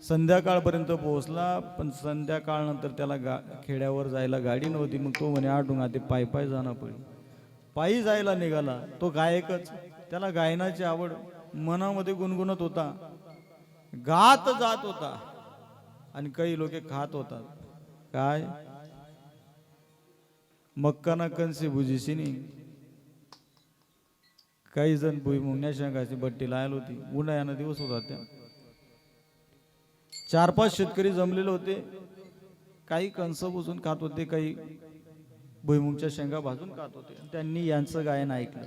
संध्याकाळपर्यंत पोहोचला, पण संध्याकाळनंतर त्याला खेड्यावर जायला गाडी नव्हती. मग तो म्हणे आडून ते पायी पायी जाणं पडेल. पायी जायला निघाला. तो गायकच, त्याला गायनाची आवड मनामध्ये गुणगुणत होता, गात जात होता. आणि काही लोक खात होतात. काय मक्काना कणसी भुजीशिनी. काही जण भुईमुंगण्या शेंगाची बट्टी लायल होती. उन्हाळ्यानं दिवस होता. त्या 4-5 शेतकरी जमलेले होते. काही कणस बुजून खात होते, काही भुईमुंगच्या शेंगा भाजून खात होते. त्यांनी यांचं गायन ऐकलं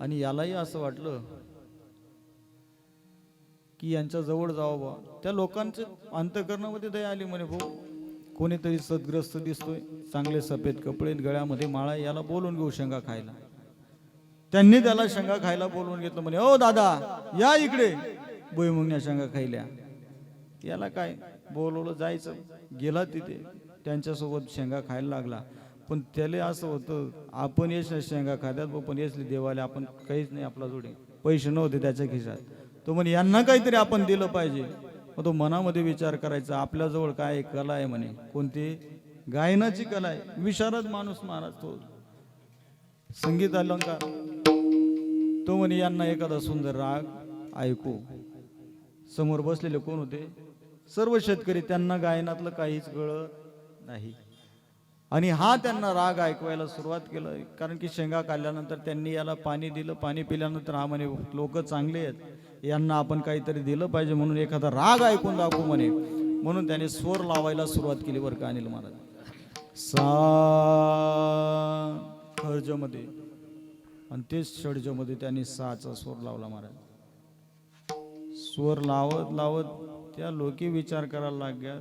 आणि यालाही असं वाटलं की यांच्या जवळ जावं बा. त्या लोकांच्या अंतःकरणामध्ये दया आली. म्हणे भाऊ, कोणीतरी सदग्रस्त दिसतोय, चांगले सफेद कपडे, गळ्यामध्ये माळा, याला बोलून घेऊ शेंगा खायला. त्यांनी त्याला शेंगा खायला बोलवून घेतलं. म्हणे ओ दादा, या इकडे, भुईमुंगण्या शेंगा खायल्या. याला काय बोलवलं, जायचं. गेला तिथे, त्यांच्यासोबत शेंगा खायला लागला. पण त्याला असं होतं, आपण येस शेंगा खात्यात, पण येसले देवाले आपण काहीच नाही, आपला जोडे पैसे नव्हते त्याच्या खिशात. तो म्हणे यांना काहीतरी आपण दिलं पाहिजे. मग तो मनामध्ये विचार करायचा, आपल्याजवळ काय कला आहे म्हणे. कोणती? गायनाची कला आहे. विशारद माणूस महाराज, तो संगीत अलंकार. तो म्हणे यांना एखादा सुंदर राग ऐकू. समोर बसलेले कोण होते? सर्व शेतकरी. त्यांना गायनातलं काहीच कळत नाही. आणि हा त्यांना राग ऐकवायला सुरुवात केलं. कारण की शेंगा काढल्यानंतर त्यांनी याला पाणी दिलं. पाणी पिल्यानंतर हा म्हणे लोक चांगले आहेत, यांना आपण काहीतरी दिलं पाहिजे, म्हणून एखादा राग ऐकून दाखवू म्हणे. म्हणून त्याने स्वर लावायला सुरुवात केली बरं का अनिल महाराज. सा खर्जमध्ये आणि तेच षडजमध्ये त्यांनी साचा स्वर लावला महाराज. स्वर लावत लावत त्या लोकी विचार करायला लागल्या.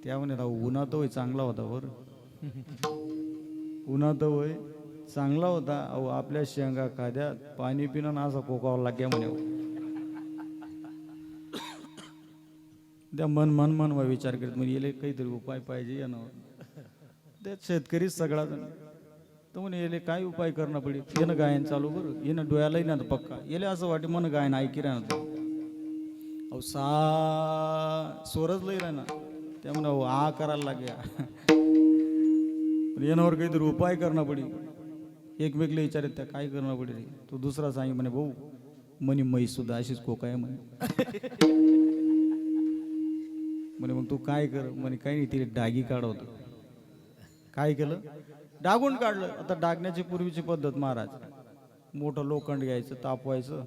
त्या म्हणे उन्हात होय चांगला होता बरं, उन्हात होय चांगला होता. अहो आपल्या शेंगा खाद्यात पाणी पिणं ना, असा कोकावा लाग्या म्हणे. त्या मन विचार करत म्हणजे येले काहीतरी उपाय पाहिजे या नावर. त्या शेतकरी सगळा जण तो म्हणे येले काय उपाय करणं पडेल. येणं गायन चालू बरं, येणं डोळ्यालाही ना पक्का. येले असं वाटे मन गायन ऐकी राहणार. अहो स्वरच लई राहणार. त्यामुळे आ करायला लाग्या. येणावर काहीतरी उपाय करणं पडेल. एकमेकले विचारत त्या काय करणं पडेल. तो दुसरा सांगे म्हणे भाऊ, म्हणे मै सुद्धा अशीच कोक आहे म्हणे. म्हणे मग तू काय कर म्हणे. काही नाही, तिने डागी काढवतो. काय केलं? डागून काढलं. आता डागण्याची पूर्वीची पद्धत महाराज, मोठं लोखंड घ्यायचं, तापवायचं,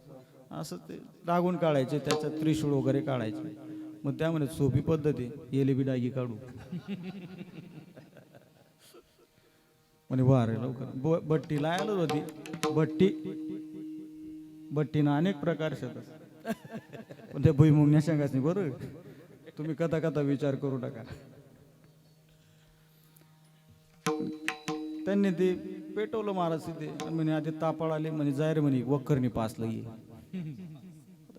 असं ते डागून काढायचे, त्याच्यात त्रिशूळ वगैरे काढायचे. मग त्या म्हणे सोपी पद्धत आहे, येले बी डागी काढू म्हणे. वारे लवकर बट्टी लायलाच होती. बट्टीनं अनेक प्रकार शेतात. पण त्या भुईमुंगण्या शेंगाच नाही बरं. तुम्ही कथा विचार करू टाका. त्यांनी ते पेटवलं महाराज तिथे. म्हणे आधी तापाळ आले म्हणे, जायर म्हणे वखरनी पासलं ये.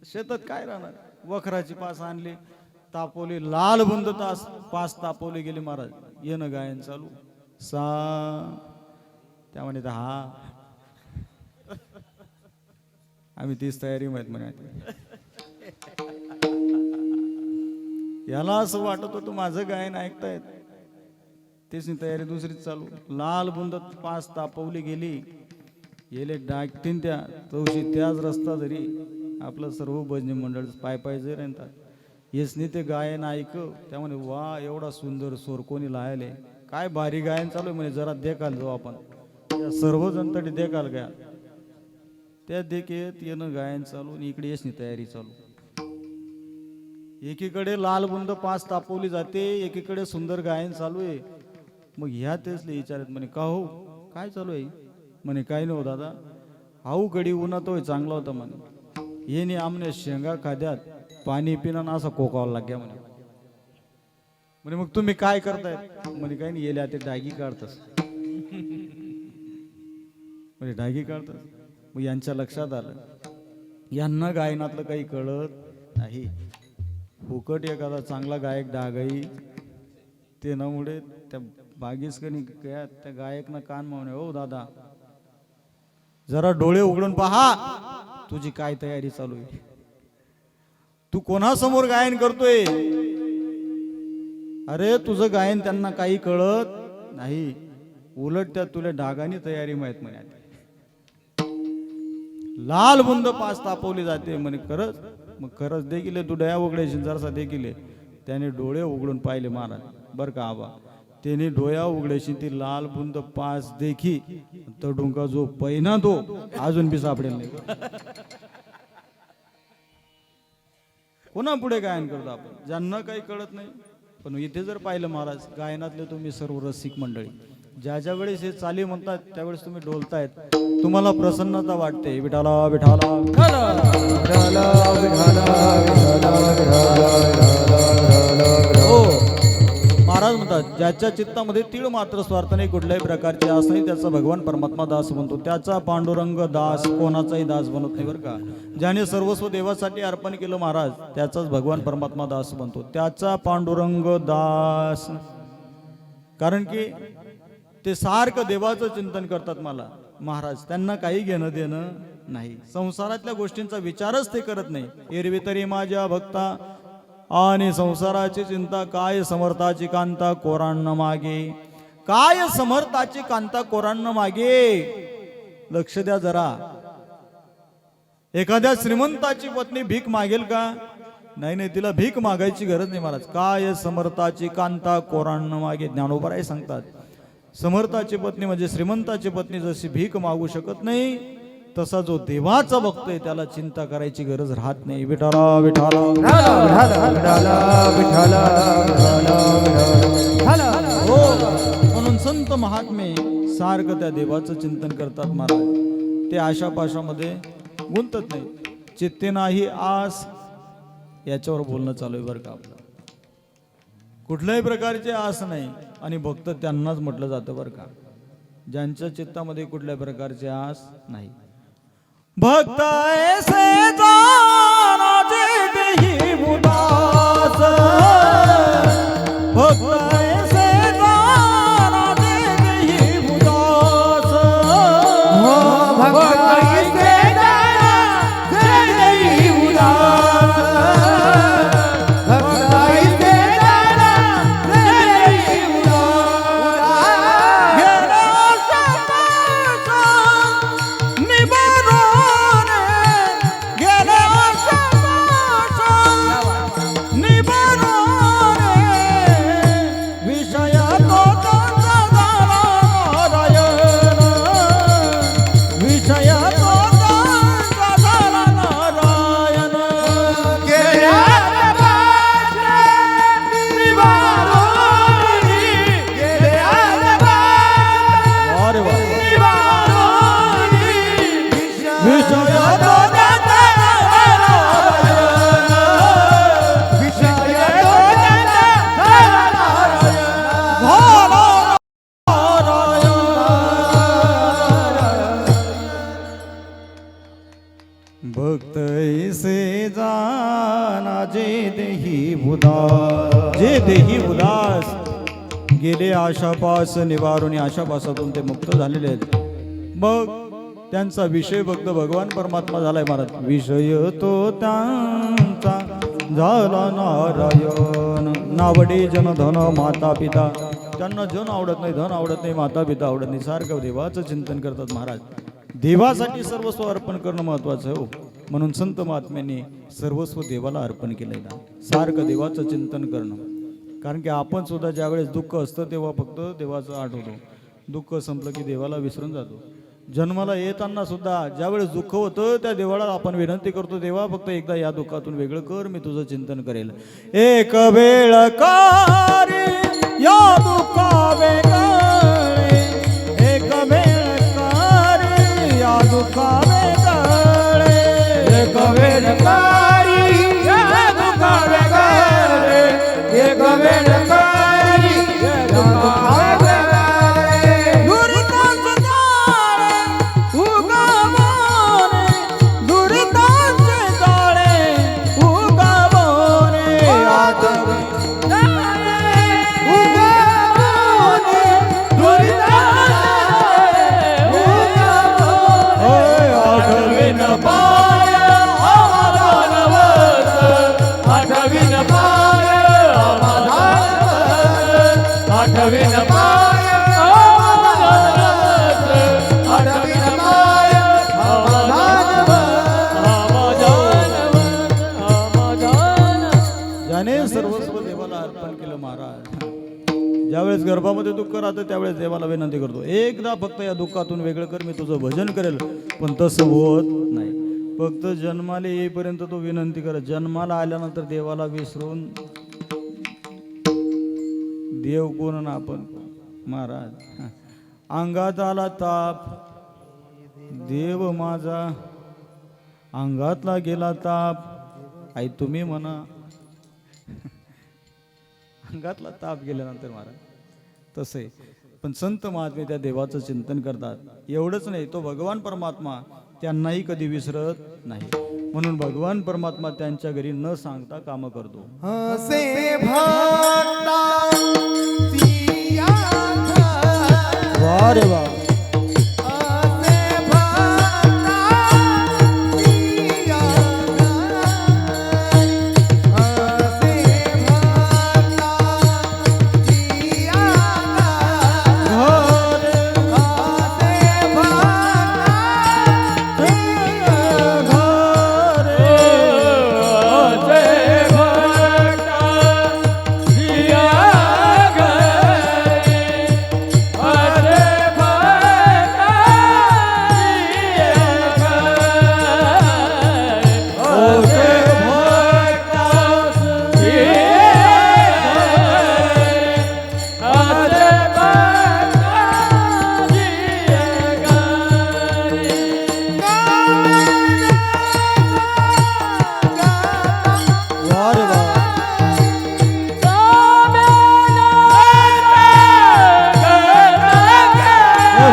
शेतात काय राहणार. वखराची पास आणली, तापवली, लाल बुंद तास पास तापवले गेले महाराज. येणं गायन चालू. सा त्यामुळे हा आम्ही तीच तयारी माहित म्हणे. याला असं वाटत होतं माझं गायन ऐकतायत, तेच तयारी दुसरीच चालू. लाल बुंदत पास तापवली गेली. येले डाकतीन त्या तवशी त्याच रस्ता जरी आपलं सर्व भजनी मंडळ पाय पाय जरी राहतात. येसनी ते गायन ऐकव. त्यामुळे वा एवढा सुंदर स्वर कोणी लायले, काय भारी गायन चालू म्हणजे जरा देखाल जाऊ आपण. सर्वजण तरी देखाल घ्या. त्या देखेत येणं गायन चालू आणि इकडे येसनी तयारी चालू. एकीकडे लाल बुंद 5 तापवली जाते, एकीकडे सुंदर गायन चालू आहे. मग ह्या तेच विचारत म्हणे का हो काय चालू आहे म्हणे काय नव्ह दादा हाऊ गडी उन्हात होय चांगला होता म्हणे येणे आमने शेंगा खाद्यात पाणी पिणं ना असा कोकावा लाग्या म्हणे. म्हणे मग तुम्ही काय करताय म्हणे काही नाही येल्या ते डागी काढतस म्हणजे डागी काढतस. मग यांच्या लक्षात आलं यांना गायनातलं काही कळत नाही. फुकट एखादा चांगला गायक डागाई ते नामुळे त्या बागीस कनी त्या गायकनं कान मावणे हो दादा जरा डोळे उघडून पहा तुझी काय तयारी चालू आहे. तू कोणासमोर गायन करतोय. अरे तुझं गायन त्यांना काही कळत नाही. उलट त्या तुला डागानी तयारी माहित म्हणे. लाल बुंद 5 तापवली जाते म्हणे खरंच. मग खरंच देखील तू डया उघडायची जरासा देखील त्याने डोळे उघडून पाहिले महाराज बर का आबा. त्याने डोळ्या उघडायची ती लाल बुंद 5 देखी तडुंका जो पैना तो अजून बी सापडेल नाही. कोणा पुढे गायन करतो आपण ज्यांना काही कळत नाही. पण इथे जर पाहिलं महाराज गायनातले तुम्ही सर्व रसिक मंडळी ज्या ज्या वेळेस हे चाली म्हणतात त्यावेळेस तुम्ही डोलतायत तुम्हाला प्रसन्नता वाटते. विठाला विठाला हो महाराज म्हणतात ज्याच्या चित्तामध्ये तीळ मात्र स्वार्थ नाही कुठल्याही प्रकारचे आस नाही त्याचा भगवान परमात्मा दास म्हणतो. त्याचा पांडुरंग दास कोणाचाही दास बनत नाही बरं का. ज्याने सर्वस्व देवासाठी अर्पण केलं महाराज त्याचाच भगवान परमात्मा दास बनतो. त्याचा पांडुरंग दास कारण की ते सारखं देवाचं चिंतन करतात मला महाराज. त्यांना काही घेणं देणं नाही. संसारातल्या गोष्टींचा विचारच ते करत नाही. एरवी तरी माझ्या भक्ता आणि संसाराची चिंता काय समर्थाची कांता कोरांना मागे. काय समर्थाची कांता कोरांना मागे. लक्ष द्या जरा. एखाद्या श्रीमंताची पत्नी भीक मागेल का. नाही नाही तिला भीक मागायची गरज नाही महाराज. काय समर्थाची कांता कोरांना मागे. ज्ञानोबराय सांगतात समर्थाची पत्नी म्हणजे श्रीमंताची पत्नी जशी भीक मागू शकत नाही तसा जो देवाचा बघतोय त्याला चिंता करायची गरज राहत नाही. विठाला विठाला हो म्हणून संत महात्मे सारखं त्या देवाचं चिंतन करतात महाराज. ते आशापाशामध्ये गुंतत नाही. चित्ते नाही आस याच्यावर बोलणं चालू आहे बरं का आपलं. कुठल्याही प्रकारचे आस नाही आणि भक्त त्यांनाच म्हटलं जातं बरं का ज्यांच्या चित्तामध्ये कुठल्याही प्रकारचे आस नाही. भक्त ऐसे जाना देहि उदास. भक्त ऐसे जाना देहि उदास. भक्त ऐसे जाना देहि उदास. भक्त ऐसे जाना देहि उदास. भक्त ऐसे जाना जे देही उदास. जे देही उदास गेले आशापास निवारून आशापासातून ते मुक्त झालेले आहेत. मग त्यांचा विषय भक्त भगवान परमात्मा झालाय महाराज. विषय तो त्यांचा झाला नारायण. नावडे जन धन माता पिता. त्यांना जन आवडत नाही धन आवडत नाही माता पिता आवडत नाही. सारखं देवाचं चिंतन करतात महाराज. देवासाठी सर्वस्व अर्पण करणं महत्वाचं हो. म्हणून संत महात्म्यांनी सर्वस्व देवाला अर्पण केलेलं. सारखं देवाचं चिंतन करणं. कारण की आपण सुद्धा ज्यावेळेस दुःख असतं तेव्हा फक्त देवाचं आठवतो. दुःख संपलं की देवाला विसरून जातो. जन्माला येताना सुद्धा ज्यावेळेस दुःख होतं त्या देवाला आपण विनंती करतो, देवा फक्त एकदा या दुःखातून वेगळं कर, मी तुझं चिंतन करेल. एक वेळ कारी या दुःखा वेगळे, एक वेळ कारी या दुःखा वेगळे, एक वेळ कारी या दुःखा वेगळे, एक वेळ कारी या दुःखा वेगळे. दुरितांचे जाळे उगावणे, दुरितांचे जाळे उगावणे, आठवे उगावणे, दुरितांचे होय, आठवीन पाय आम्हाला नवस, आठवीन पाय आम्हाला नवस, आठवीन पाय आम्हाला नवस, आठवीन पाय आम्हाला नवस. ज्याने सर्वस्व देवाला अर्पण केलं महाराज, ज्यावेळेस गर्भामध्ये दुःख राहतं त्यावेळेस देवाला विनंती करतो, एकदा फक्त या दुःखातून वेगळं कर, मी तुझं भजन करेल. पण तसं होत नाही. फक्त जन्माला येईपर्यंत तो विनंती कर. जन्माला आल्यानंतर देवाला विसरून देव कोण ना आपण कोण? महाराज अंगात आला ताप, देव माझा अंगातला गेला ताप, आई तुम्ही म्हणा. अंगातला ताप गेल्यानंतर महाराज तसे पण संत महात्मे त्या देवाचं चिंतन करतात. एवढंच नाही, तो भगवान परमात्मा त्यांनाही कधी विसरत नाही. म्हणून भगवान परमात्मा त्यांच्या घरी न सांगता काम करतो. हसे भक्ता सिया वा रे वा. हसे भक्ता सिया हसे भक्ता सिया घरे हसे भक्ता वा रे वा.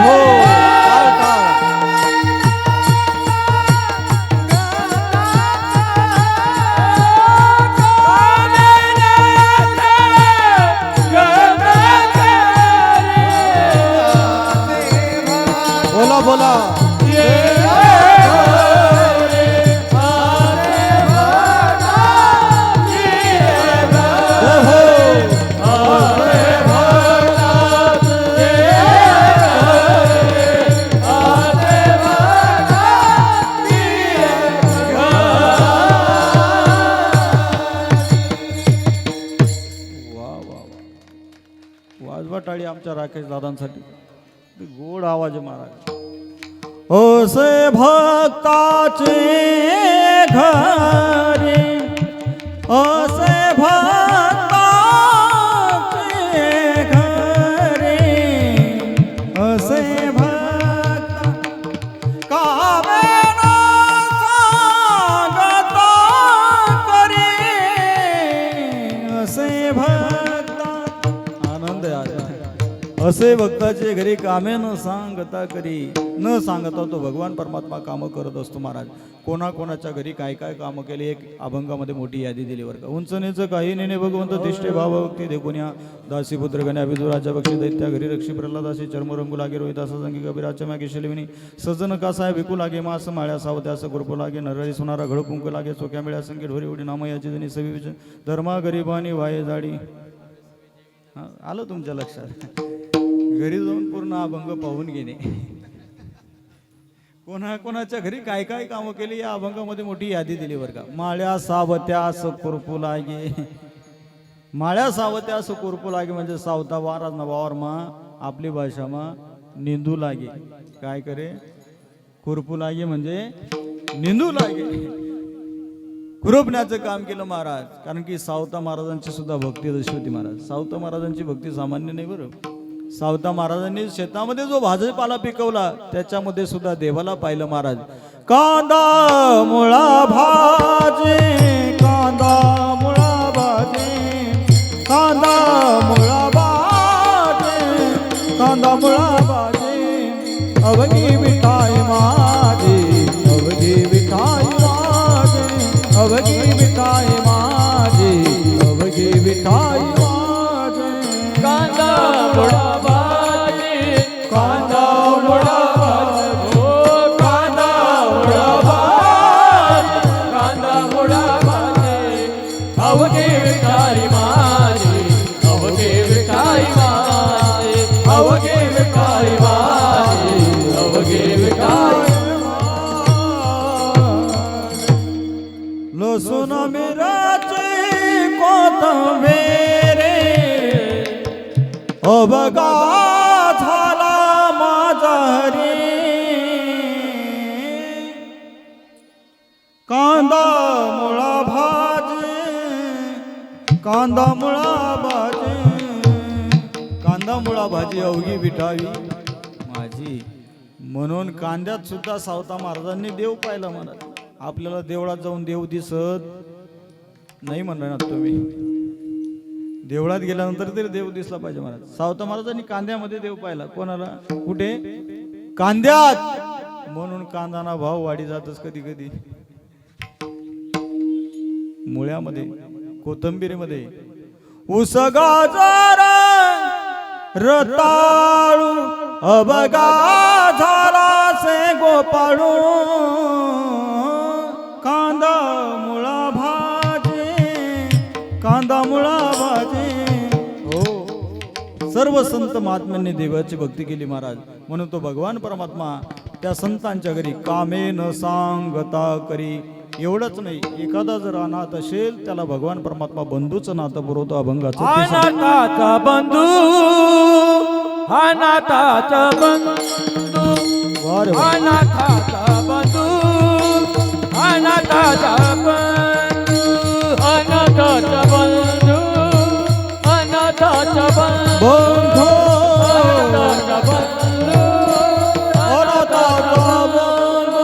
हो टाळ, टाळ. बोला बोला. वा वा वा. वाजवा टाळी आमच्या राकेश दादांसाठी. गोड आवाज आहे महाराज. ओसे भक्ताचे घरी, ओसे भक्ताचे घरी, ओसे भक्ता कामेना सांगता करी, असे भक्ता आनंद आहे. असे भक्ताचे घरी कामे न सांगता करी, न सांगता तो भगवान परमात्मा कामं करत असतो महाराज. कोणाकोणाच्या घरी काय काय कामं केली एक अभंगामध्ये मोठी यादी दिली बरं का. उंचनेचं काही नेणे भगवंत तिष्ठे भावभक्ती देखुन्या, दासी पुत्र गण्या विदुराच्या बक्षी दैत्या घरी रक्षी प्रल्हादासी चर्म रंगू लागे रोहिदासा संगी कबीराच्या मागे शिलविनी, सजन कासाय विकू लागे मास माळ्या सावत्यास गुरपू लागे, नरळी सुनारा घड कुंकू लागे, चोक्या मिळ्या संगी ढोरी उडी नाम याची जणी सवी धर्मा गरीबानी वाये जाडी. हा, आलं तुमच्या लक्षात. घरी जाऊन पूर्ण अभंग पाहून घेणे. कोणाकोणाच्या घरी काय काय कामं केली या अभंगामध्ये मोठी यादी दिली बरं का. माळ्या सावत्यास कुरपू लागे, माळ्या सावत्यास कुरपू लागे म्हणजे सावता वारा नवावर मा आपली भाषा मा निंदू लागे. काय करे खुरपू लागे म्हणजे निंदू लागे. खुरपण्याचं काम केलं महाराज. कारण की सावता महाराजांची सुद्धा भक्ती जशी होती महाराज. सावता महाराजांची भक्ती सामान्य नाही बरं. सावता महाराजांनी शेतामध्ये जो भाजीपाला पिकवला त्याच्यामध्ये सुद्धा देवाला पाहिलं महाराज. कांदा मुळा भाजे, कांदा मुळा भाजे, कांदा मुळा भाजे, कांदा मुळा भाजे, अवघी विठाई माझी, अवघी विठाई माझी, अवघी विठाई माझी, अवघी विठाई माझी. कांदा मुळा भाजी, कांदा मुळा भाजी, ओ कांदा मुळा भाजी, कांदा मुळा भाजी, अवघी विठाई माझी, अवघी विठाई माझी, अवघी विठाई माझी, अवघी विठाई. लसूण मिराची कोथिंबीर अवघा झाला माझा हरी. कांदा मुळा भाजी, कांदा मुळा भाजी, कांदा मुळा भाजी अवघी विठावी माझी. म्हणून कांद्यात सुद्धा सावता महाराजांनी देव पाहिला म्हणत. आपल्याला देवळात जाऊन देव दिसत नाही म्हणणार तुम्ही. देवळात गेल्यानंतर तरी देव दिसला पाहिजे महाराज. सावता महाराजांनी कांद्यामध्ये देव पाहिला. कोणाला? कुठे? कांद्यात. म्हणून कांदाना भाव वाढी जातच कधी कधी. मुळ्यामध्ये, कोथंबीरीमध्ये ऊस गाजर रताळू अबगा झाला से गोपाळू. कांदा मुळा भाजी, कांदा मुळा भाजी. हो, सर्व संत महात्म्यांनी देवाची भक्ती केली महाराज. म्हणून तो भगवान परमात्मा त्या संतांच्या घरी कामे न सांगता करी. एवढंच नाही, एखादा जर अनाथ असेल त्याला भगवान परमात्मा बंधूचं नातं पुरवतो. अभंगाचं अनाथाचा बंधू, अनाथाचा बंधू, वारे वा. अनाथाचा बंधू, अनाथाचा बंधू, अनाथाचा बंधू, अनाथाचा बंधू, बंधू अनाथाचा बंधू, अनाथाचा बंधू,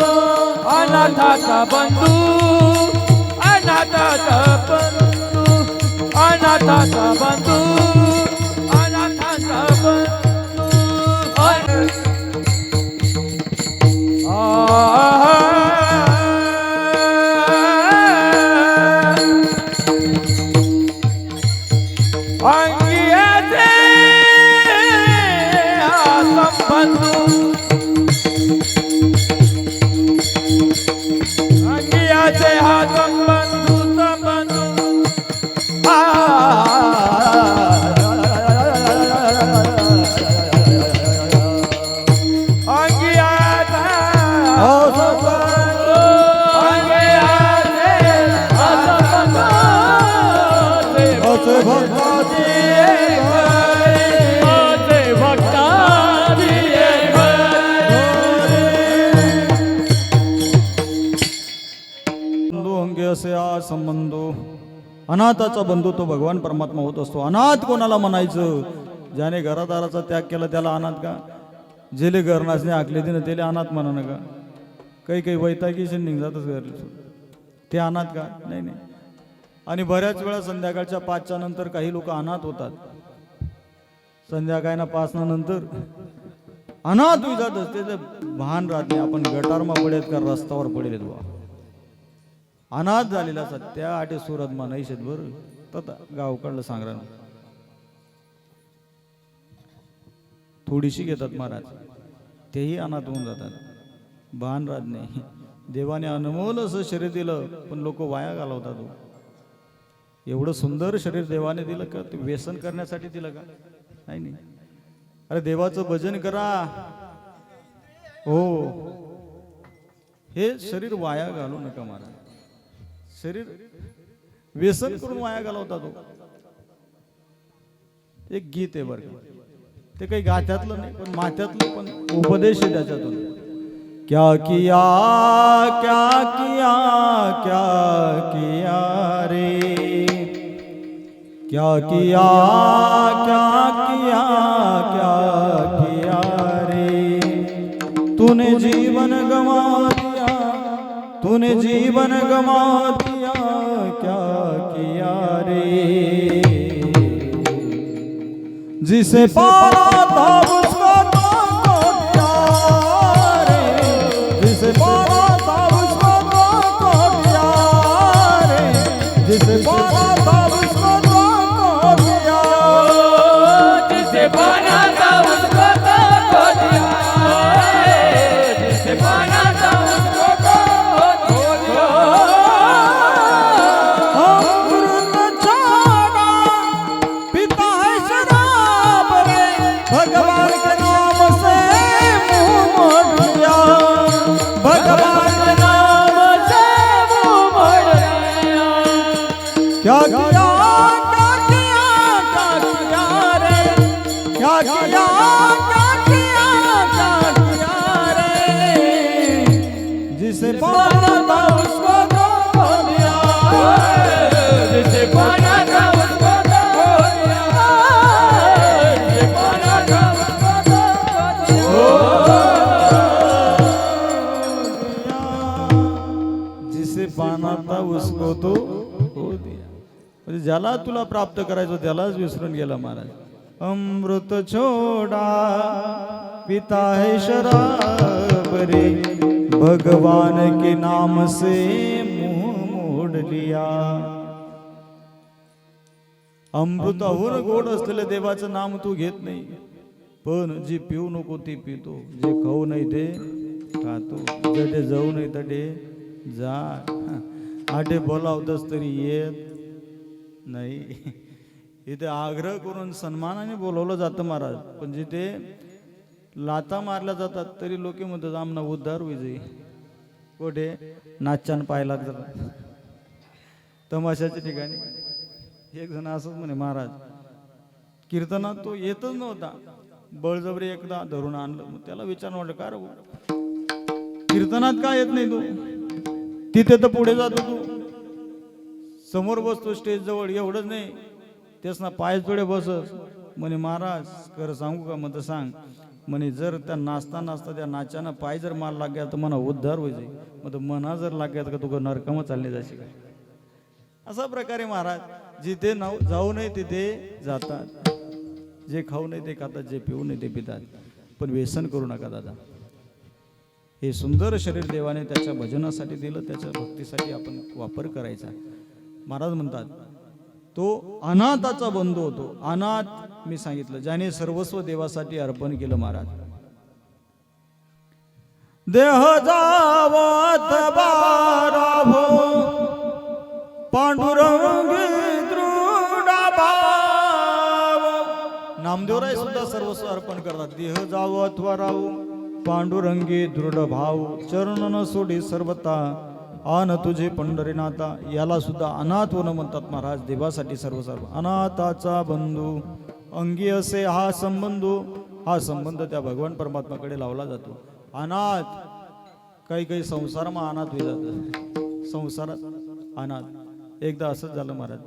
अनाथाचा बंधू, अनाथाचा बंधू, अनाथाचा बंधू, अनाथाचा बंधू. अंगियाचे संबंधू, अंगियाचे हा संबंधू, संबंधू अंगियाचा संबंधू, अंगियाचे हा संबंधू. असे भक्ताची असे भक्ताची बंधू अंगे असे हा संबंध. अनाथाचा बंधू तो भगवान परमात्मा होत असतो. अनाथ कोणाला म्हणायचं? ज्याने घरादाराचा त्याग केला त्याला अनाथ का? जेले घर नाचणे आखले दिनं त्याला अनाथ म्हणा नका. काही काही वैतागी निघतातच घर, ते अनाथ का? नाही नाही. आणि बऱ्याच वेळा संध्याकाळच्या 5च्या नंतर काही लोक अनाथ होतात. संध्याकाळना 5 नंतर अनाथ होई जातात. त्याचं भान राहत नाही. आपण गटारमा पडेल का रस्त्यावर पडेल बा. अनाथ झालेला असतात त्या आटे सुरत म्हणायचे बरं. तर गावकडलं सांगणार थोडीशी घेतात महाराज, तेही अनाथ होऊन जातात. भान राहत नाही. देवाने अनमोल असं शरीर दिलं पण लोक वाया घालवतात. एवढं सुंदर शरीर देवाने दिलं का? ते व्यसन करण्यासाठी दिलं का? नाही नाही. अरे देवाचं भजन करा. हो, हे शरीर वाया घालू नका महाराज. शरीर व्यसन करून वाया घालवता तो. एक गीत आहे बरं का, ते काही गात्यातलं नाही पण माथ्यातलं पण उपदेश आहे त्याच्यातून. क्या किया क्या किया रे, क्या किया रे, तूने जीवन गवा दिया, तूने जीवन गवा दिया, क्या किया रे, जिसे पाना था उसको तो दिया रे, जिसे पाना था उसको तो दिया रे, जिसे पाना था उसको तो दिया, जिसे पाना था उसको तो दिया, जिसे पाना था उसको तो दिया। अमृत छोड़ा पिता है शराब रे, भगवान के नाम से मुंह मोड़ लिया, भगवान के नाम से मुंह मोड़ लिया, क्या किया रे, क्या किया रे, जिसे पाना था उसको तो दिया, जिसे पाना था उसको तो दिया, जिसे पाना था उसको जिसे पाना था उसको तो हो दिया. म्हणजे ज्याला तुला प्राप्त करायचं त्यालाच विसरून गेला महाराज. अमृत छोड़ा पिता है शराब रे, भगवान के नाम से मुंह मोड़ लिया. अमृताहून गोड असलेलं देवाचं नाम तू घेत नाही, पण जे पिऊ नको ते पितो, जे खाऊ नाही ते खातो, जडे जाऊ नाही तडे जा, आठे बोलावतस तरी येत नाही. इथे आग्रह करून सन्मानाने बोलवलं जातं महाराज, पण जिथे लाता मारल्या जातात तरी लोक म्हणतात आमना उद्धार होईल. कुठे नाचान पाहायला जातात तमाशाच्या ठिकाणी. एक जण असंच म्हणे महाराज कीर्तनात तो येतच नव्हता, बळजबरी एकदा धरून आणलं. मग त्याला विचारणं वाटलं का रे कीर्तनात का येत नाही तू, तिथे तर पुढे जातो तू, समोर बसतो स्टेज जवळ, एवढंच नाही तेच ना पाय जोडे बसस. म्हणे महाराज खरं सांगू का, म्हणतं सांग. म्हणे जर त्या नाचता नाचता त्या नाच्यानं पाय जर मार लागला तर मना उद्धार होईल, मग मना जर लागल्या तर का तुका नरकाम चालले जाशी काय. असा प्रकारे महाराज जिथे जाऊ नये तिथे जातात, जे खाऊ नये ते खातात, जे पिऊ नये ते पितात, पण व्यसन करू नका दादा. हे सुंदर शरीर देवाने त्याच्या भजनासाठी दिलं, त्याच्या भक्तीसाठी आपण वापर करायचा. महाराज म्हणतात तो अनाथाचा बंधू होतो. अनाथ मी सांगितलं ज्याने सर्वस्व देवासाठी अर्पण केलं. महाराज देह जावत बाराभो पांडुरंगी दृढ भाव. नामदेवराय सुद्धा सर्वस्व अर्पण करतात. देह जावत वराव पांडुरंगी दृढ भाव, चरण न सोडी सर्वता आन तुझे पंढरीनाथा. याला सुद्धा अनाथ होणं म्हणतात महाराज. देवासाठी सर्व अनाथाचा बंधू अंगी असे हा संबंध त्या भगवान परमात्माकडे लावला जातो. अनाथ काही संसाराમાં अनाथ होई जातात, संसारात अनाथ. एकदा असंच झालं महाराज,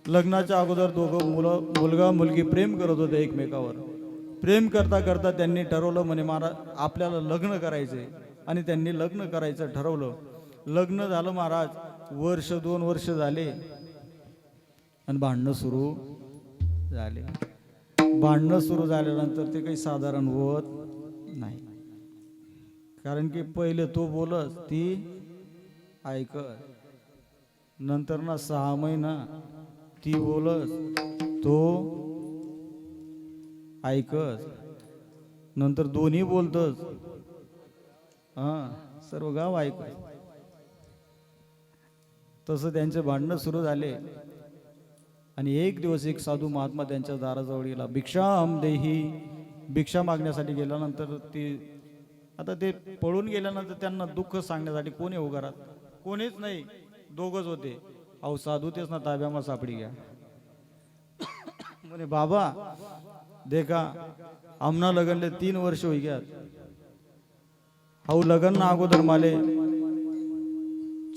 लग्नाच्या अगोदर दोघं मुलगा मुलगी प्रेम करत होते एकमेकावर. प्रेम करता करता त्यांनी ठरवलं म्हणे महाराज आपल्याला लग्न करायचंय, आणि त्यांनी लग्न करायचं ठरवलं. लग्न झालं महाराज, वर्ष 2 वर्ष झाले आणि भांडणं सुरू झाले. भांडणं सुरू झाल्यानंतर ते काही साधारण होत नाही, कारण की पहिले तो बोलत ती ऐकत, नंतर ना 6 महिना ती बोलत तो ऐकत, नंतर दोन्ही बोलतच, सर्व गाव ऐकत. तसं त्यांचे भांडणं सुरू झाले. आणि एक दिवस एक साधू महात्मा त्यांच्या दाराजवळ गेला. भिक्षाम देही, भिक्षा मागण्यासाठी गेल्यानंतर आता ते पळून गेल्यानंतर त्यांना दुःख सांगण्यासाठी कोणी उभा राहत, कोणीच नाही, दोघच होते. अहो साधू तेच ना ताब्यामा सापडी घ्या. म्हणे बाबा देखा आमना लगनले 3 वर्ष होई गयात. हाऊ लगन ना अगोदर माले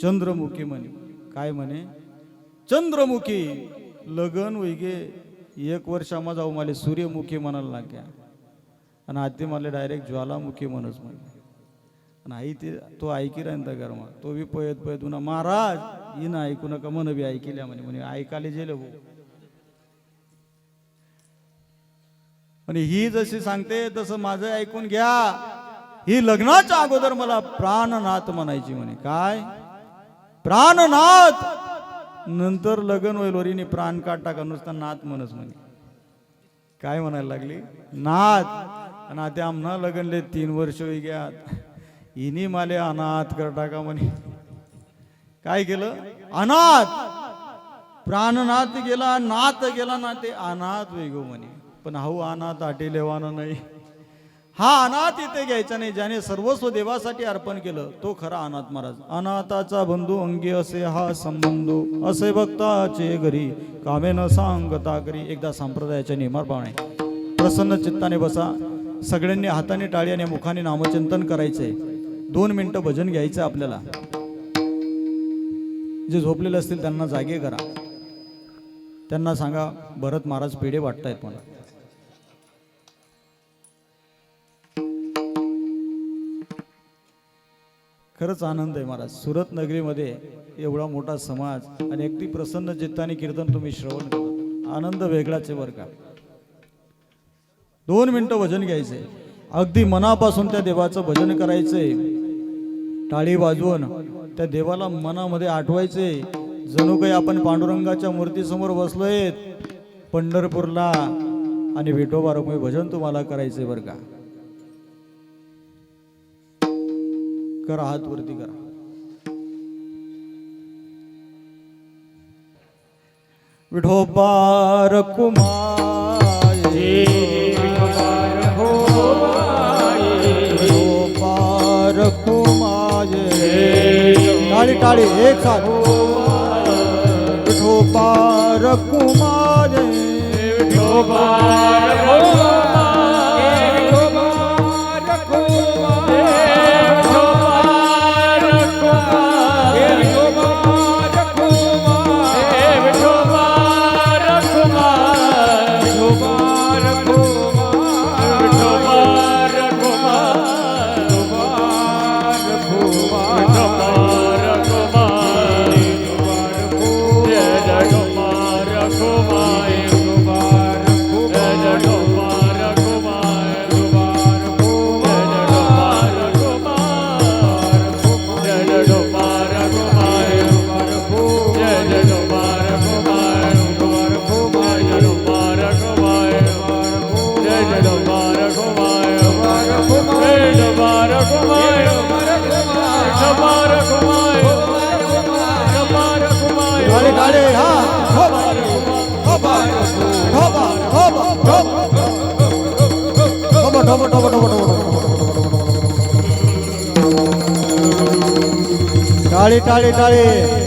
चंद्रमुखी म्हणे. काय म्हणे? चंद्रमुखी. लगन होई गे 1 वर्षामा जाऊ माले सूर्यमुखी म्हणायला लाग्या. आणि आधी मला डायरेक्ट ज्वालामुखी म्हणूच म्हणे. आणि आई ते तो ऐकी राहता गरमा तो बी पयत पयत उन्हा महाराज ही ना ऐकू नका मन बी ऐकल्या म्हणे. म्हणे ऐकाले जेल भाऊ. आणि ही जशी सांगते तसं माझं ऐकून घ्या. ही लग्नाच्या अगोदर मला प्राणनाथ म्हणायची म्हणे. काय? प्राणनाथ. नंतर लग्न होईल वरीने प्राण काढ टाका नुसता नाथ म्हणच म्हणे. काय म्हणायला लागली? नाथ. आणि आता आम्हाला लग्नले 3 वर्ष होई गयात. हिनी माले अनाथ कर टाका म्हणे. काय केलं? अनाथ. प्राणनाथ गेला नाथ गेला ना ते अनाथ वेगो म्हणे. पण हाऊ अनाथ आटी लेवाना नाही. हा अनाथ इथे घ्यायचा नाही. ज्याने सर्वस्व देवासाठी अर्पण केलं तो खरा अनाथ महाराज. अनाथाचा बंधू अंगी असे हा संबंध असे भक्ताचे घरी कामे न सांगता करी. एकदा संप्रदायाच्या नियमावर पावणे. प्रसन्न चित्ताने बसा. सगळ्यांनी हाताने टाळी आणि मुखाने नामचिंतन करायचंय. 2 मिनिटं भजन घ्यायचं आपल्याला. जे झोपलेले असतील त्यांना जागे करा. त्यांना सांगा भरत महाराज पेढे वाटतायत मला. खरंच आनंद आहे महाराज. सुरत नगरीमध्ये एवढा मोठा समाज आणि अगदी प्रसन्न चित्ताने कीर्तन तुम्ही श्रवण करता. आनंद वेगळाच आहे बरं का. 2 मिनिटं भजन घ्यायचंय. अगदी मनापासून त्या देवाचं भजन करायचंय. टाळी वाजवून त्या देवाला मनामध्ये आठवायचे. जणू काही आपण पांडुरंगाच्या मूर्तीसमोर बसलोय पंढरपूरला. आणि विठोबा रुक्मिणी भजन तुम्हाला करायचंय बरं का. करा हात वरती करा. विठोबा रखुमाये विठोबा रखुमाये. टाळी टाळी एक साथ. विठोबा रखुमाये विठोबा टाळी टाळी टाळी.